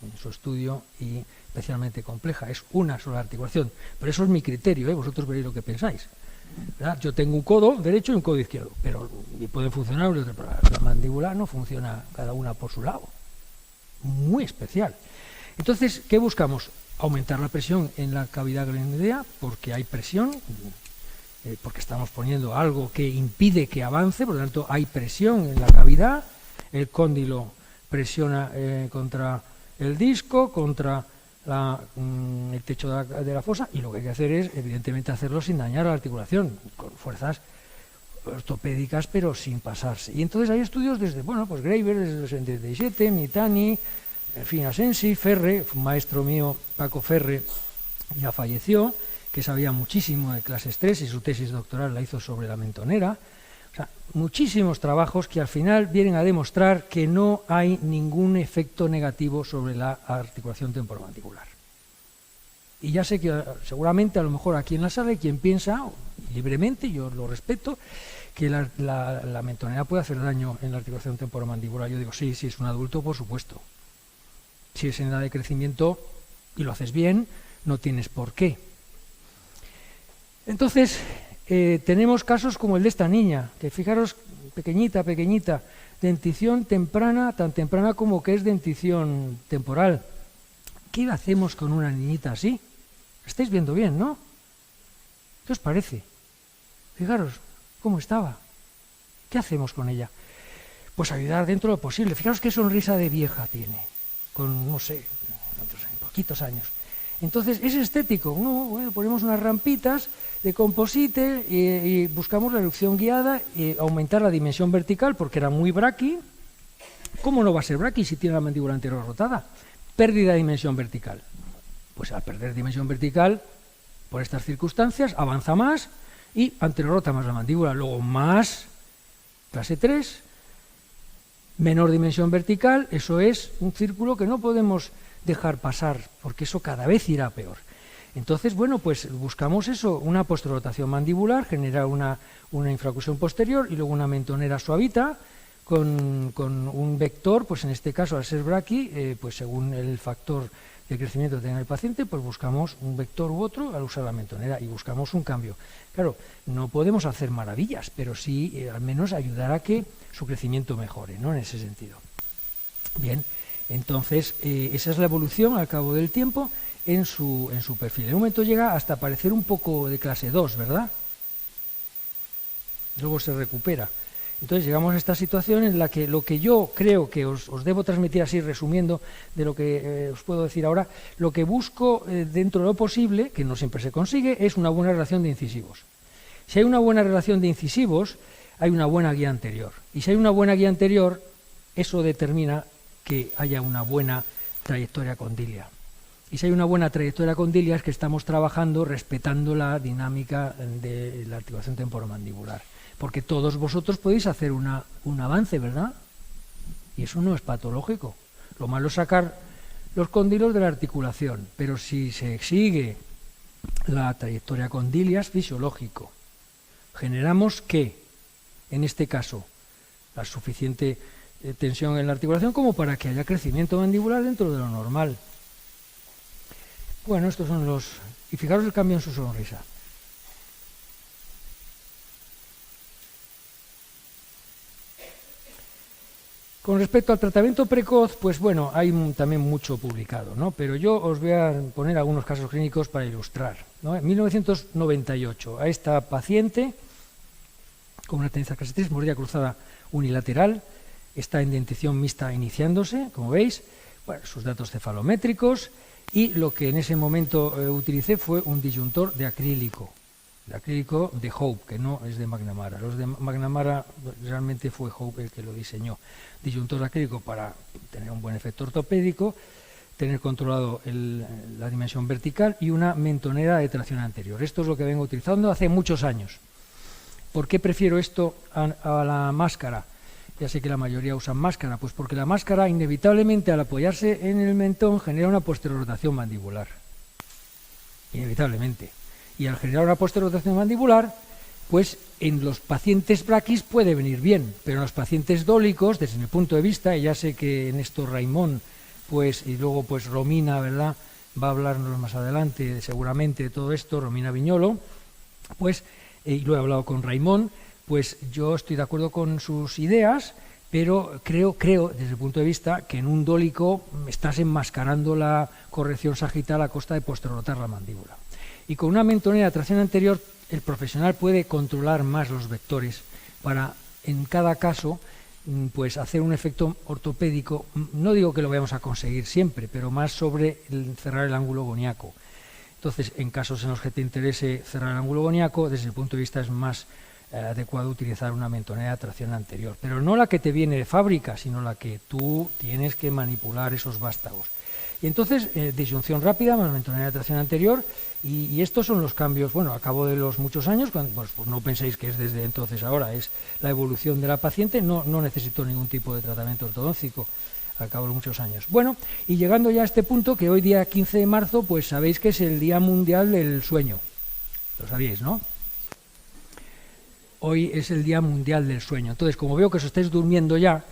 en su estudio y especialmente compleja. Es una sola articulación, pero eso es mi criterio, ¿eh? Vosotros veréis lo que pensáis, ¿verdad? Yo tengo un codo derecho y un codo izquierdo, pero pueden funcionar, la mandíbula no funciona cada una por su lado, muy especial. Entonces, ¿qué buscamos? Aumentar la presión en la cavidad glenoidea, porque hay presión, porque estamos poniendo algo que impide que avance, por lo tanto hay presión en la cavidad, el cóndilo presiona contra el disco, contra el techo de la fosa, y lo que hay que hacer es, evidentemente, hacerlo sin dañar la articulación, con fuerzas ortopédicas, pero sin pasarse. Y entonces hay estudios desde, bueno, pues Graeber desde el 77, Mitani, en fin, Asensi, Ferre, un maestro mío, Paco Ferre, ya falleció, que sabía muchísimo de clases 3 y su tesis doctoral la hizo sobre la mentonera. O sea, muchísimos trabajos que al final vienen a demostrar que no hay ningún efecto negativo sobre la articulación temporomandibular. Y ya sé que seguramente a lo mejor aquí en la sala hay quien piensa, libremente, yo lo respeto, que la mentonera puede hacer daño en la articulación temporomandibular. Yo digo, sí, si es un adulto, por supuesto. Si es en edad de crecimiento y lo haces bien, no tienes por qué. Entonces, tenemos casos como el de esta niña, que fijaros, pequeñita, dentición temprana, tan temprana como que es dentición temporal. ¿Qué hacemos con una niñita así? Estáis viendo bien, ¿no? ¿Qué os parece? Fijaros cómo estaba. ¿Qué hacemos con ella? Pues ayudar dentro de lo posible. Fijaros qué sonrisa de vieja tiene, con, no sé, poquitos años. Entonces, es estético, ¿no? Bueno, ponemos unas rampitas de composite y buscamos la erucción guiada y aumentar la dimensión vertical, porque era muy braqui. ¿Cómo no va a ser braqui si tiene la mandíbula anterior rotada? Pérdida de dimensión vertical. Pues al perder dimensión vertical, por estas circunstancias, avanza más y anterorota más la mandíbula. Luego más, clase 3, menor dimensión vertical, eso es un círculo que no podemos dejar pasar, porque eso cada vez irá peor. Entonces, bueno, pues buscamos eso, una posterorotación mandibular, generar una infracusión posterior y luego una mentonera suavita con un vector, pues en este caso al ser braqui, pues según el factor de crecimiento que tenga el paciente, pues buscamos un vector u otro al usar la mentonera y buscamos un cambio. Claro, no podemos hacer maravillas, pero sí al menos ayudar a que su crecimiento mejore, ¿no? En ese sentido. Bien. Entonces, esa es la evolución al cabo del tiempo en su perfil. En un momento llega hasta parecer un poco de clase 2, ¿verdad? Luego se recupera. Entonces llegamos a esta situación en la que lo que yo creo que os debo transmitir así, resumiendo de lo que os puedo decir ahora, lo que busco dentro de lo posible, que no siempre se consigue, es una buena relación de incisivos. Si hay una buena relación de incisivos, hay una buena guía anterior. Y si hay una buena guía anterior, eso determina que haya una buena trayectoria condilia. Y si hay una buena trayectoria condilia es que estamos trabajando respetando la dinámica de la articulación temporomandibular. Porque todos vosotros podéis hacer un avance, ¿verdad? Y eso no es patológico. Lo malo es sacar los cóndilos de la articulación, pero si se sigue la trayectoria condilia es fisiológico. Generamos que, en este caso, la suficiente tensión en la articulación como para que haya crecimiento mandibular dentro de lo normal. Bueno, estos son los... Y fijaros el cambio en su sonrisa. Con respecto al tratamiento precoz, pues bueno, hay también mucho publicado, ¿no? Pero yo os voy a poner algunos casos clínicos para ilustrar, ¿no? En 1998, a esta paciente con una tendencia clase 3, mordida cruzada unilateral, está en dentición mixta iniciándose, como veis, bueno, sus datos cefalométricos, y lo que en ese momento utilicé fue un disyuntor de acrílico de Hope, que no es de McNamara. Los de McNamara realmente fue Hope el que lo diseñó. Disyuntor de acrílico para tener un buen efecto ortopédico, tener controlado la dimensión vertical y una mentonera de tracción anterior. Esto es lo que vengo utilizando hace muchos años. ¿Por qué prefiero esto a la máscara? Ya sé que la mayoría usan máscara, pues porque la máscara inevitablemente al apoyarse en el mentón genera una posterorotación mandibular. Inevitablemente. Y al generar una posterorotación mandibular, pues en los pacientes braquis puede venir bien, pero en los pacientes dólicos, desde mi punto de vista, y ya sé que en esto Raimón, pues, y luego pues Romina, ¿verdad?, va a hablarnos más adelante seguramente de todo esto, Romina Viñolo, pues, y lo he hablado con Raimón, pues yo estoy de acuerdo con sus ideas, pero creo, desde el punto de vista, que en un dólico estás enmascarando la corrección sagital a costa de posterorotar la mandíbula. Y con una mentonera de tracción anterior, el profesional puede controlar más los vectores para, en cada caso, pues hacer un efecto ortopédico, no digo que lo vayamos a conseguir siempre, pero más sobre cerrar el ángulo goniaco. Entonces, en casos en los que te interese cerrar el ángulo goniaco, desde el punto de vista es más adecuado utilizar una mentonera de tracción anterior, pero no la que te viene de fábrica, sino la que tú tienes que manipular esos vástagos. Y entonces, disyunción rápida más mentonera de tracción anterior, y estos son los cambios, bueno, a cabo de los muchos años, pues no penséis que es desde entonces ahora, es la evolución de la paciente, no necesito ningún tipo de tratamiento ortodóncico al cabo de muchos años. Bueno, y llegando ya a este punto, que hoy día 15 de marzo, pues sabéis que es el Día Mundial del Sueño. Lo sabíais, ¿no? Hoy es el Día Mundial del Sueño. Entonces, como veo que os estáis durmiendo ya,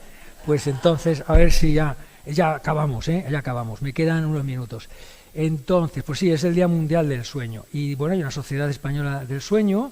pues entonces, a ver si ya acabamos, ya acabamos. Me quedan unos minutos. Entonces, pues sí, es el Día Mundial del Sueño. Y bueno, hay una Sociedad Española del Sueño,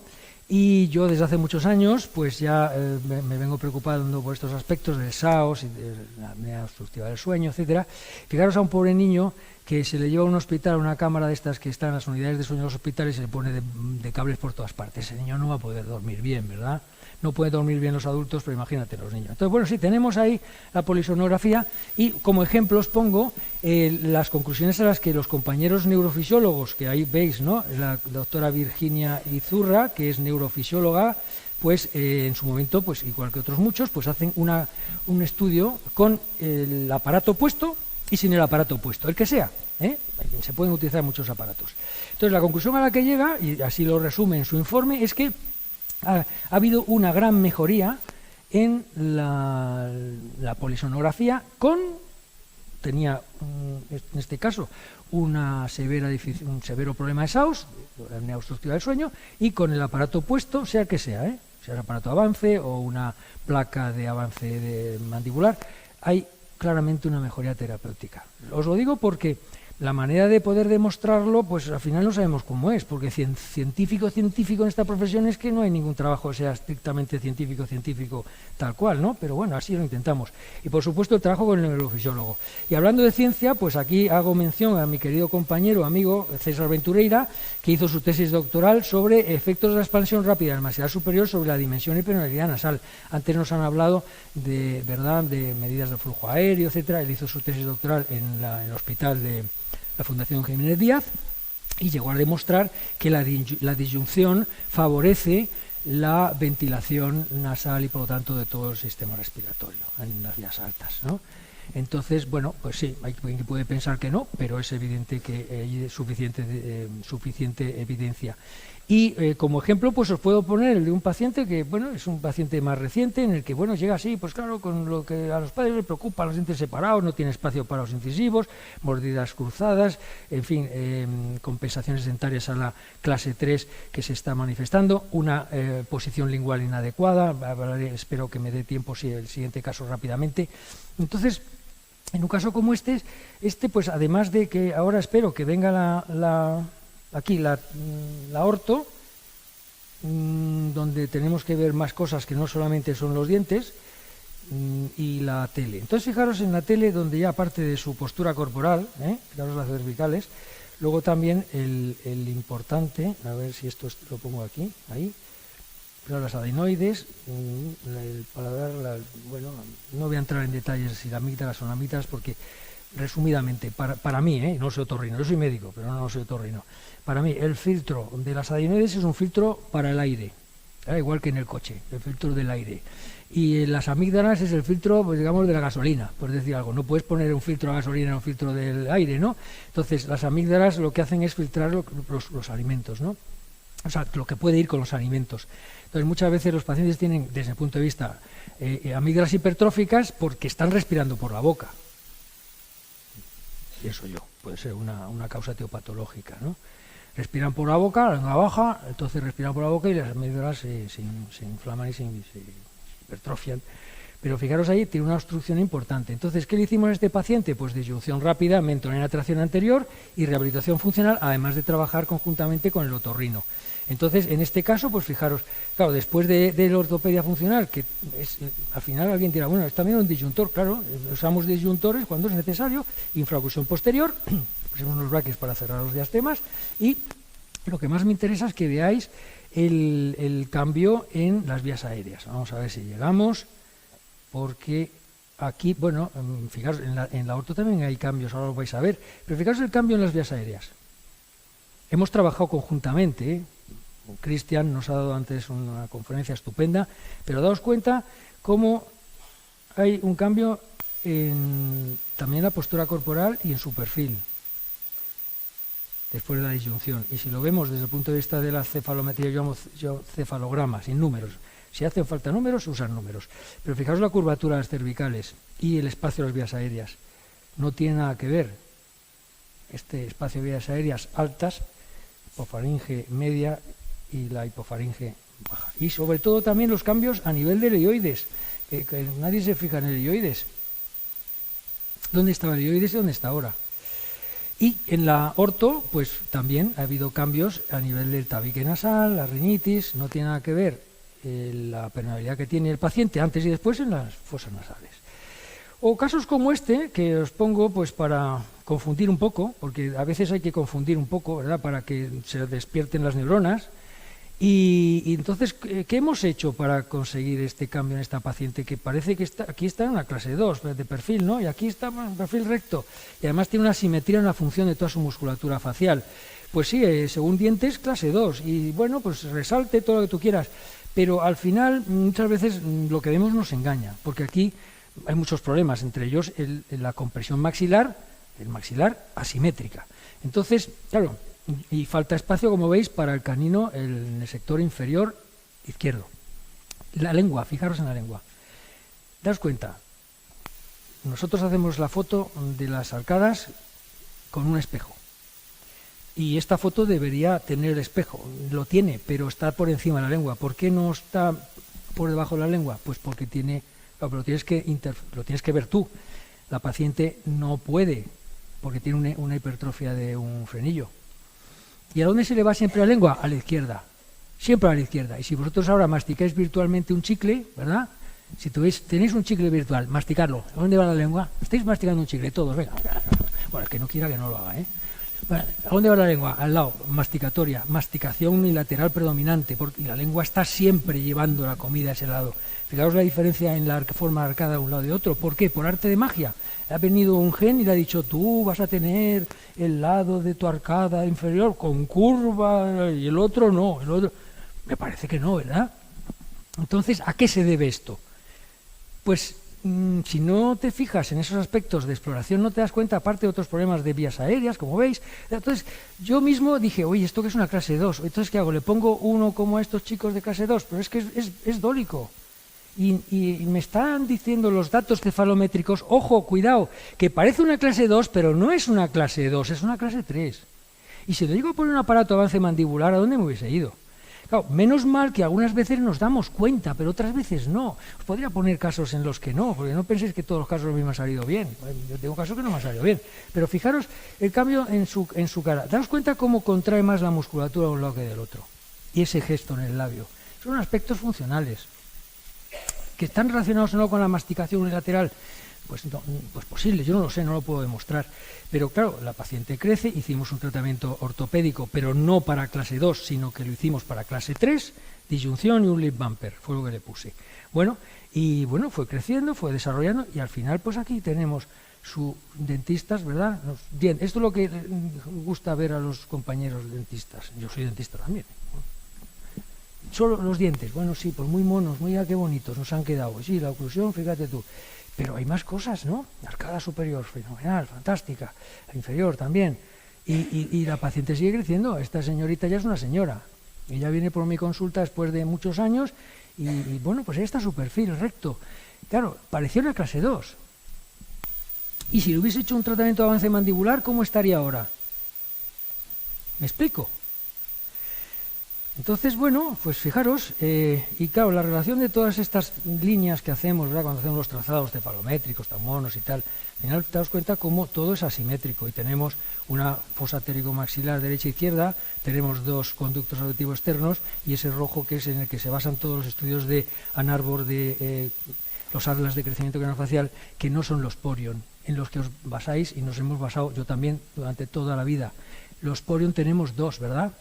y yo desde hace muchos años pues ya me vengo preocupando por estos aspectos del SAOS y de la apnea obstructiva del sueño, etcétera. Fijaros a un pobre niño que se le lleva a un hospital, a una cámara de estas que están en las unidades de sueño de los hospitales, y se le pone de cables por todas partes. Ese niño no va a poder dormir bien, ¿verdad? No pueden dormir bien los adultos, pero imagínate los niños. Entonces, bueno, sí, tenemos ahí la polisonografía, y como ejemplo os pongo las conclusiones a las que los compañeros neurofisiólogos, que ahí veis, ¿no? La doctora Virginia Izurra, que es neurofisióloga, pues en su momento, pues igual que otros muchos, pues hacen un estudio con el aparato puesto y sin el aparato puesto, el que sea, se pueden utilizar muchos aparatos. Entonces, la conclusión a la que llega, y así lo resume en su informe, es que ha habido una gran mejoría en la polisonografía tenía en este caso un severo problema de SAOS, la apnea obstructiva del sueño, y con el aparato puesto, sea el que sea, sea el aparato avance o una placa de avance mandibular, hay claramente una mejoría terapéutica. Os lo digo porque la manera de poder demostrarlo, pues al final no sabemos cómo es, porque científico en esta profesión es que no hay ningún trabajo que sea estrictamente científico tal cual, ¿no? Pero bueno, así lo intentamos. Y por supuesto el trabajo con el neurofisiólogo. Y hablando de ciencia, pues aquí hago mención a mi querido compañero, amigo César Ventureira, que hizo su tesis doctoral sobre efectos de la expansión rápida del maxilar superior sobre la dimensión y permeabilidad nasal. Antes nos han hablado de medidas de flujo aéreo, etcétera. Él hizo su tesis doctoral en el hospital de la Fundación Jiménez Díaz, y llegó a demostrar que la disyunción favorece la ventilación nasal y por lo tanto de todo el sistema respiratorio en las vías altas, ¿no? Entonces, bueno, pues sí, hay quien puede pensar que no, pero es evidente que hay suficiente evidencia. Y como ejemplo, pues os puedo poner el de un paciente que, bueno, es un paciente más reciente, en el que, bueno, llega así, pues claro, con lo que a los padres les preocupa, los dientes separados, no tiene espacio para los incisivos, mordidas cruzadas, en fin, compensaciones dentarias a la clase 3 que se está manifestando, una posición lingual inadecuada, espero que me dé tiempo si el siguiente caso rápidamente. Entonces, en un caso como este, pues además de que ahora espero que venga aquí la orto, donde tenemos que ver más cosas que no solamente son los dientes, y la tele. Entonces, fijaros en la tele, donde ya aparte de su postura corporal, fijaros las cervicales, luego también el importante, a ver si esto lo pongo aquí, ahí, pero las adenoides, el paladar, bueno, no voy a entrar en detalles si la amígdalas son amígdalas, porque resumidamente, para mí, no soy otorrino, yo soy médico, pero no soy otorrino, para mí el filtro de las adenoides es un filtro para el aire, igual que en el coche, el filtro del aire, y las amígdalas es el filtro, pues digamos, de la gasolina, por decir algo. No puedes poner un filtro de gasolina en un filtro del aire, ¿no? Entonces, las amígdalas lo que hacen es filtrar los alimentos, ¿no? O sea, lo que puede ir con los alimentos. Entonces, muchas veces los pacientes tienen, desde el punto de vista amígdalas hipertróficas, porque están respirando por la boca. Pienso yo, puede ser una causa teopatológica, ¿no? Respiran por la boca, la lengua baja, entonces respiran por la boca y las amígdalas se inflaman y se hipertrofian. Pero fijaros ahí, tiene una obstrucción importante. Entonces, ¿qué le hicimos a este paciente? Pues disyunción rápida, mentonera de tracción anterior y rehabilitación funcional, además de trabajar conjuntamente con el otorrino. Entonces, en este caso, pues fijaros, claro, después de la ortopedia funcional, que al final alguien dirá, bueno, es también un disyuntor, claro, usamos disyuntores cuando es necesario, infraocclusión posterior, pusimos unos brackets para cerrar los diastemas, y lo que más me interesa es que veáis el cambio en las vías aéreas. Vamos a ver si llegamos porque aquí, bueno, fijaros, en la orto también hay cambios, ahora lo vais a ver, pero fijaros el cambio en las vías aéreas. Hemos trabajado conjuntamente, Cristian nos ha dado antes una conferencia estupenda, pero daos cuenta cómo hay un cambio también en la postura corporal y en su perfil, después de la disyunción. Y si lo vemos desde el punto de vista de la cefalometría, yo llamo cefalograma, sin números. Si hacen falta números, se usan números. Pero fijaos la curvatura de las cervicales y el espacio de las vías aéreas. No tiene nada que ver. Este espacio de vías aéreas altas, hipofaringe media y la hipofaringe baja. Y sobre todo también los cambios a nivel de helioides, que nadie se fija en el helioides. ¿Dónde estaba el helioides y dónde está ahora? Y en la orto, pues también ha habido cambios a nivel del tabique nasal, la rinitis, no tiene nada que ver la permeabilidad que tiene el paciente antes y después en las fosas nasales. O casos como este, que os pongo pues para confundir un poco, porque a veces hay que confundir un poco, ¿verdad?, para que se despierten las neuronas. Y entonces, ¿qué hemos hecho para conseguir este cambio en esta paciente? Que parece que aquí está en una clase 2 de perfil, ¿no? Y aquí está en perfil recto. Y además tiene una simetría en la función de toda su musculatura facial. Pues sí, según dientes, clase 2. Y bueno, pues resalte todo lo que tú quieras. Pero al final, muchas veces lo que vemos nos engaña, porque aquí hay muchos problemas, entre ellos la compresión maxilar, el maxilar asimétrica. Entonces, claro, y falta espacio, como veis, para el canino en el sector inferior izquierdo. La lengua, fijaros en la lengua. Daos cuenta, nosotros hacemos la foto de las arcadas con un espejo. Y esta foto debería tener el espejo, lo tiene, pero está por encima de la lengua. ¿Por qué no está por debajo de la lengua? Pues porque tiene, pero lo tienes que ver tú. La paciente no puede, porque tiene una hipertrofia de un frenillo. ¿Y a dónde se le va siempre la lengua? A la izquierda, siempre a la izquierda. Y si vosotros ahora masticáis virtualmente un chicle, ¿verdad? Si tenéis un chicle virtual, masticarlo. ¿A dónde va la lengua? Estáis masticando un chicle, todos, venga. Bueno, el que no quiera que no lo haga, ¿eh? Bueno, ¿a dónde va la lengua? Al lado, masticatoria, masticación unilateral predominante, porque la lengua está siempre llevando la comida a ese lado. Fijaos la diferencia en la forma arcada de un lado y de otro. ¿Por qué? Por arte de magia. Ha venido un gen y le ha dicho, tú vas a tener el lado de tu arcada inferior con curva y el otro no. El otro... Me parece que no, ¿verdad? Entonces, ¿a qué se debe esto? Pues si no te fijas en esos aspectos de exploración, no te das cuenta, aparte de otros problemas de vías aéreas, como veis. Entonces, yo mismo dije, oye, ¿esto que es una clase 2? Entonces, ¿qué hago? ¿Le pongo uno como a estos chicos de clase 2? Pero es que es dólico. Y me están diciendo los datos cefalométricos, ojo, cuidado, que parece una clase 2, pero no es una clase 2, es una clase 3. Y si le digo poner un aparato de avance mandibular, ¿a dónde me hubiese ido? Claro, menos mal que algunas veces nos damos cuenta, pero otras veces no. Os podría poner casos en los que no, porque no penséis que todos los casos me han salido bien. Yo tengo casos que no me han salido bien. Pero fijaros el cambio en su cara. Daos cuenta cómo contrae más la musculatura de un lado que del otro. Y ese gesto en el labio. Son aspectos funcionales, que están relacionados o no con la masticación unilateral. Pues posible, yo no lo sé, no lo puedo demostrar. Pero claro, la paciente crece, hicimos un tratamiento ortopédico, pero no para clase 2, sino que lo hicimos para clase 3, disyunción y un lip bumper, fue lo que le puse. Bueno, y bueno, fue creciendo, fue desarrollando, y al final pues aquí tenemos sus dentistas, ¿verdad? Esto es lo que gusta ver a los compañeros dentistas. Yo soy dentista también. Solo los dientes, bueno, sí, pues muy monos, muy qué bonitos nos han quedado. Sí, la oclusión, fíjate tú. Pero hay más cosas, ¿no? La arcada superior, fenomenal, fantástica. La inferior también. Y la paciente sigue creciendo. Esta señorita ya es una señora. Ella viene por mi consulta después de muchos años y bueno, pues ahí está su perfil recto. Claro, parecía una clase 2. Y si le hubiese hecho un tratamiento de avance mandibular, ¿cómo estaría ahora? ¿Me explico? Entonces, bueno, pues fijaros, y claro, la relación de todas estas líneas que hacemos, ¿verdad?, cuando hacemos los trazados cefalométricos, tan monos y tal, al final te das cuenta cómo todo es asimétrico y tenemos una fosa pterigomaxilar derecha e izquierda, tenemos dos conductos auditivos externos y ese rojo que es en el que se basan todos los estudios de Ann Arbor, de los atlas de crecimiento craneofacial, que no son los Porion, en los que os basáis y nos hemos basado yo también durante toda la vida. Los Porion tenemos dos, ¿verdad?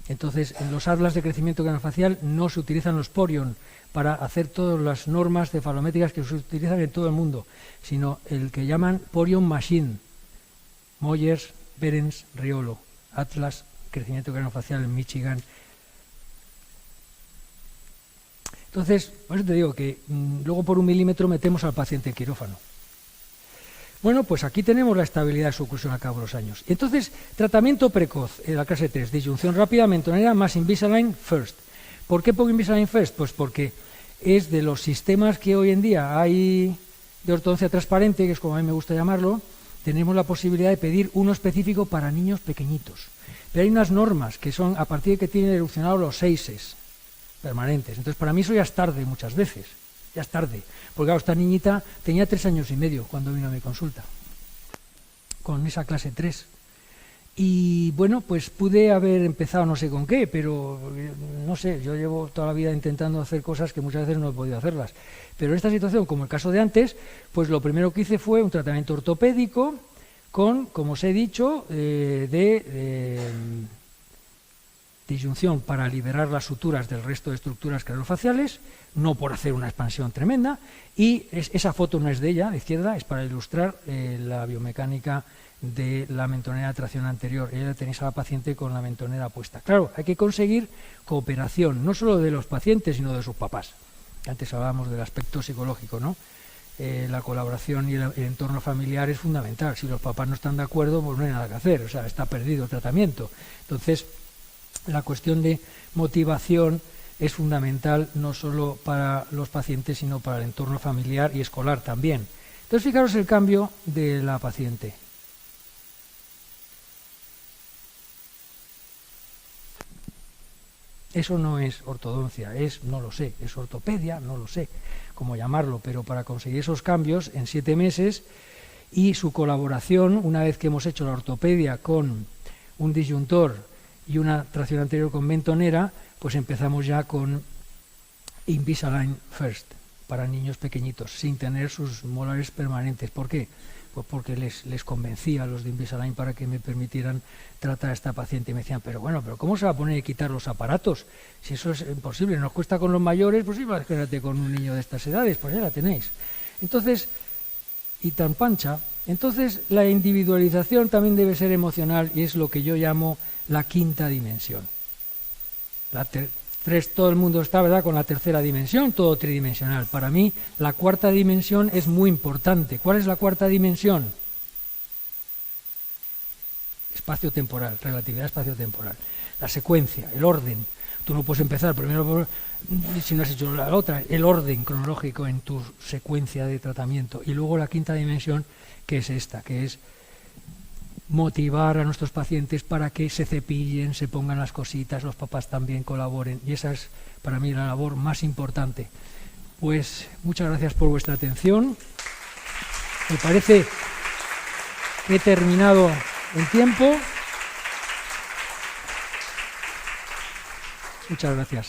Entonces, en los atlas de crecimiento craneofacial no se utilizan los Porion para hacer todas las normas cefalométricas que se utilizan en todo el mundo, sino el que llaman Porion Machine, Moyers, Berens, Riolo, Atlas, crecimiento craneofacial en Michigan. Entonces, por eso te digo que luego por 1 milímetro metemos al paciente en quirófano. Bueno, pues aquí tenemos la estabilidad de su oclusión a cabo de los años. Entonces, tratamiento precoz, en la clase 3, disyunción rápida, mentonera más Invisalign first. ¿Por qué pongo Invisalign first? Pues porque es de los sistemas que hoy en día hay de ortodoncia transparente, que es como a mí me gusta llamarlo, tenemos la posibilidad de pedir uno específico para niños pequeñitos. Pero hay unas normas que son a partir de que tienen erupcionado los 6 permanentes. Entonces, para mí eso ya es tarde muchas veces. Ya es tarde, porque claro, esta niñita tenía 3 años y medio cuando vino a mi consulta, con esa clase 3. Y bueno, pues pude haber empezado no sé con qué, pero no sé, yo llevo toda la vida intentando hacer cosas que muchas veces no he podido hacerlas. Pero en esta situación, como el caso de antes, pues lo primero que hice fue un tratamiento ortopédico con, como os he dicho, disyunción para liberar las suturas del resto de estructuras craneofaciales, no por hacer una expansión tremenda, y esa foto no es de ella, de izquierda, es para ilustrar la biomecánica de la mentonera de tracción anterior. Ella tenéis a la paciente con la mentonera puesta. Claro, hay que conseguir cooperación, no solo de los pacientes, sino de sus papás. Antes hablábamos del aspecto psicológico, ¿no? La colaboración y el entorno familiar es fundamental. Si los papás no están de acuerdo, pues no hay nada que hacer, o sea, está perdido el tratamiento. Entonces, la cuestión de motivación es fundamental no solo para los pacientes, sino para el entorno familiar y escolar también. Entonces, fijaros el cambio de la paciente. Eso no es ortodoncia, no lo sé, es ortopedia, no lo sé cómo llamarlo, pero para conseguir esos cambios en 7 meses y su colaboración, una vez que hemos hecho la ortopedia con un disyuntor y una tracción anterior con mentonera, pues empezamos ya con Invisalign first, para niños pequeñitos, sin tener sus molares permanentes. ¿Por qué? Pues porque les convencía a los de Invisalign para que me permitieran tratar a esta paciente. Y me decían, pero ¿cómo se va a poner a quitar los aparatos? Si eso es imposible, nos cuesta con los mayores, pues imagínate con un niño de estas edades, pues ya la tenéis. Entonces, y tan pancha, entonces la individualización también debe ser emocional y es lo que yo llamo la quinta dimensión. Todo el mundo está, ¿verdad?, con la tercera dimensión, todo tridimensional. Para mí, la cuarta dimensión es muy importante. ¿Cuál es la cuarta dimensión? Espacio-temporal, relatividad espacio-temporal. La secuencia, el orden. Tú no puedes empezar primero si no has hecho la otra, el orden cronológico en tu secuencia de tratamiento. Y luego la quinta dimensión, que es esta, que es motivar a nuestros pacientes para que se cepillen, se pongan las cositas, los papás también colaboren, y esa es para mí la labor más importante. Pues muchas gracias por vuestra atención. Me parece que he terminado en tiempo. Muchas gracias.